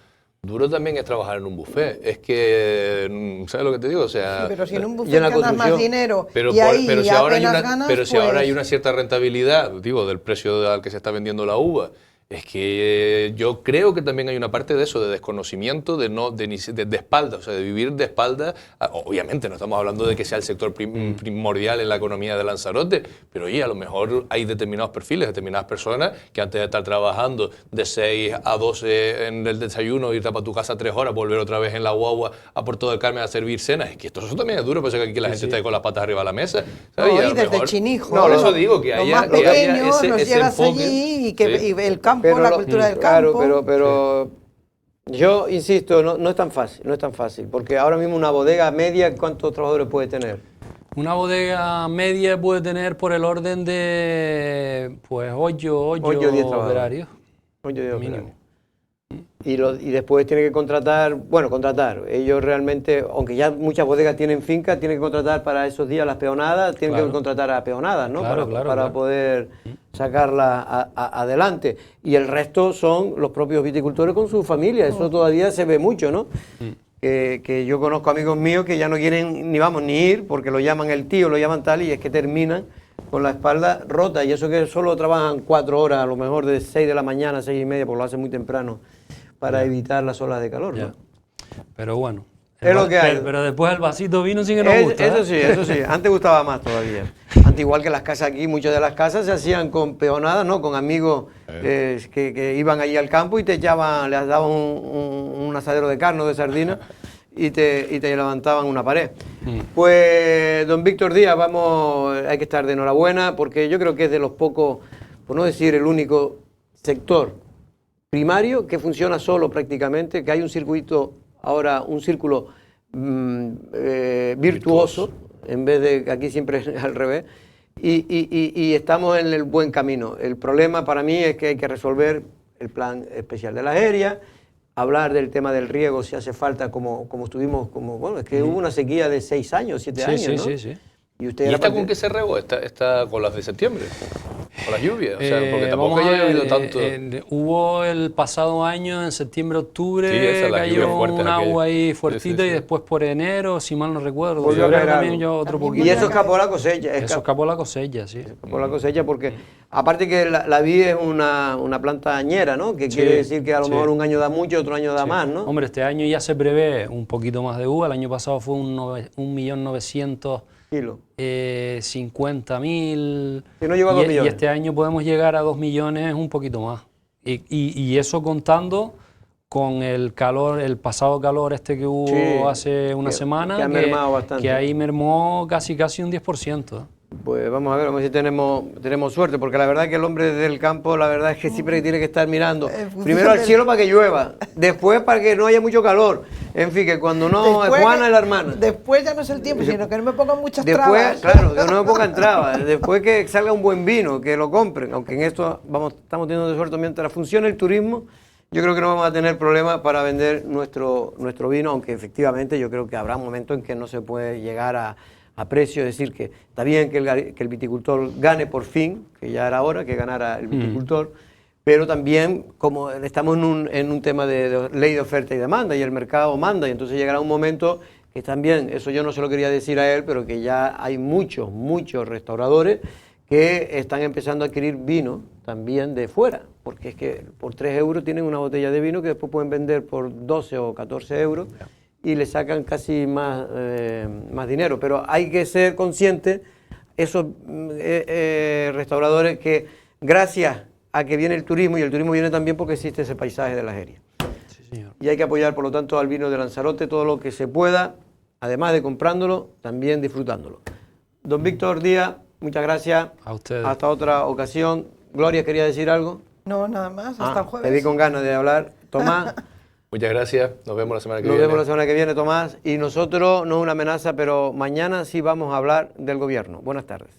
[SPEAKER 2] Duro también es trabajar en un buffet. Es que, ¿sabes lo que te digo? O sea,
[SPEAKER 3] sí, pero si en un buffet ganas más dinero
[SPEAKER 2] pero si ahora hay una cierta rentabilidad, digo, del precio al que se está vendiendo la uva. Es que yo creo que también hay una parte de eso, de desconocimiento, de espalda, o sea, de vivir de espalda. Obviamente no estamos hablando de que sea el sector primordial en la economía de Lanzarote, pero oye, a lo mejor hay determinados perfiles, determinadas personas que antes de estar trabajando de 6 a 12 en el desayuno, irte para tu casa 3 horas, volver otra vez en la guagua a Puerto del Carmen a servir cenas. Es que eso también es duro, pero es que aquí la gente está ahí con las patas arriba de la mesa. ¿sabes?
[SPEAKER 3] No, y desde Chinijo.
[SPEAKER 2] No, eso digo, que haya
[SPEAKER 3] ese
[SPEAKER 2] enfoque.
[SPEAKER 3] Allí y el campo,
[SPEAKER 1] pero
[SPEAKER 3] la cultura del campo.
[SPEAKER 1] Claro, pero yo insisto, no es tan fácil, porque ahora mismo una bodega media, ¿cuántos trabajadores puede tener?
[SPEAKER 11] Una bodega media puede tener por el orden de, pues, 8 operarios.
[SPEAKER 1] 8 o 10 mínimo. Y después tiene que contratar, ellos realmente, aunque ya muchas bodegas tienen fincas, tienen que contratar para esos días las peonadas, tienen que contratar a peonadas, ¿no? Para poder sacarla adelante. Y el resto son los propios viticultores con su familia, eso todavía se ve mucho, ¿no? Que yo conozco amigos míos que ya no quieren ni ir, porque lo llaman el tío, lo llaman tal, y es que terminan con la espalda rota, y eso que solo trabajan 4 horas, a lo mejor de 6 de la mañana a 6 y media, porque lo hacen muy temprano, para evitar las olas de calor, ¿no?
[SPEAKER 11] Pero bueno,
[SPEAKER 1] es lo que hay.
[SPEAKER 11] Pero después el vasito vino sí que nos gusta.
[SPEAKER 1] Eso sí, antes gustaba más todavía. Antes, igual que las casas aquí, muchas de las casas se hacían con peonadas, ¿no? Con amigos que iban allí al campo y les daban un asadero de carne o de sardina y te levantaban una pared. Pues, don Víctor Díaz, hay que estar de enhorabuena, porque yo creo que es de los pocos, por no decir el único sector primario que funciona solo prácticamente, que hay un circuito, ahora un círculo virtuoso, en vez de que aquí siempre es al revés, y estamos en el buen camino. El problema para mí es que hay que resolver el plan especial de la aérea, hablar del tema del riego si hace falta, como estuvimos, es que hubo una sequía de 6 años, 7 años, ¿no? Sí. ¿Y
[SPEAKER 2] esta con qué se regó? ¿Está con las de septiembre? ¿Con las lluvias? O sea, porque tampoco haya llovido tanto.
[SPEAKER 11] Hubo el pasado año, en septiembre, octubre, cayó un agua ahí fuertita y después por enero, si mal no recuerdo. También otro poquito.
[SPEAKER 1] Y eso escapó la cosecha.
[SPEAKER 11] Eso escapó la cosecha, sí.
[SPEAKER 1] Escapó la cosecha porque, aparte que la vid es una planta dañera, ¿no? Que quiere decir que a lo mejor un año da mucho, otro año da más, ¿no?
[SPEAKER 11] Hombre, este año ya se prevé un poquito más de uva. El año pasado fue 1.900.000
[SPEAKER 1] kilos.
[SPEAKER 11] 50.000.
[SPEAKER 1] Que no llegó a 2 millones.
[SPEAKER 11] Y este año podemos llegar a 2 millones, un poquito más. Y eso contando con el calor, el pasado calor que hubo hace una semana,
[SPEAKER 1] que ha mermado bastante.
[SPEAKER 11] Que ahí mermó casi un 10%.
[SPEAKER 1] Pues vamos a ver si tenemos suerte, porque la verdad es que el hombre del campo, la verdad es que siempre tiene que estar mirando primero al cielo para que llueva, después para que no haya mucho calor, en fin, que cuando no es Juana es la hermana.
[SPEAKER 3] Después ya no es el tiempo, sino que no me pongan muchas
[SPEAKER 1] trabas.
[SPEAKER 3] Claro,
[SPEAKER 1] que no me pongan trabas, después que salga un buen vino, que lo compren, aunque en esto estamos teniendo suerte mientras funcione el turismo. Yo creo que no vamos a tener problemas para vender nuestro vino, aunque efectivamente yo creo que habrá momentos en que no se puede llegar a precio, es decir, que está bien que el viticultor gane por fin, que ya era hora que ganara el viticultor, pero también como estamos en un tema de ley de oferta y demanda, y el mercado manda, y entonces llegará un momento que también, eso yo no se lo quería decir a él, pero que ya hay muchos restauradores que están empezando a adquirir vino también de fuera, porque es que por 3 euros tienen una botella de vino que después pueden vender por 12 o 14 euros, y le sacan casi más dinero. Pero hay que ser conscientes, esos restauradores, que gracias a que viene el turismo, y el turismo viene también porque existe ese paisaje de la Jeria. Sí, señor. Y hay que apoyar, por lo tanto, al vino de Lanzarote todo lo que se pueda, además de comprándolo, también disfrutándolo. Don Víctor Díaz, muchas gracias.
[SPEAKER 11] A ustedes.
[SPEAKER 1] Hasta otra ocasión. Gloria, ¿quería decir algo?
[SPEAKER 3] No, nada más, hasta el jueves.
[SPEAKER 1] Te vi con ganas de hablar. Tomás.
[SPEAKER 2] Muchas gracias, nos vemos la semana que viene.
[SPEAKER 1] Nos vemos la semana que viene, Tomás. Y nosotros, no es una amenaza, pero mañana sí vamos a hablar del gobierno. Buenas tardes.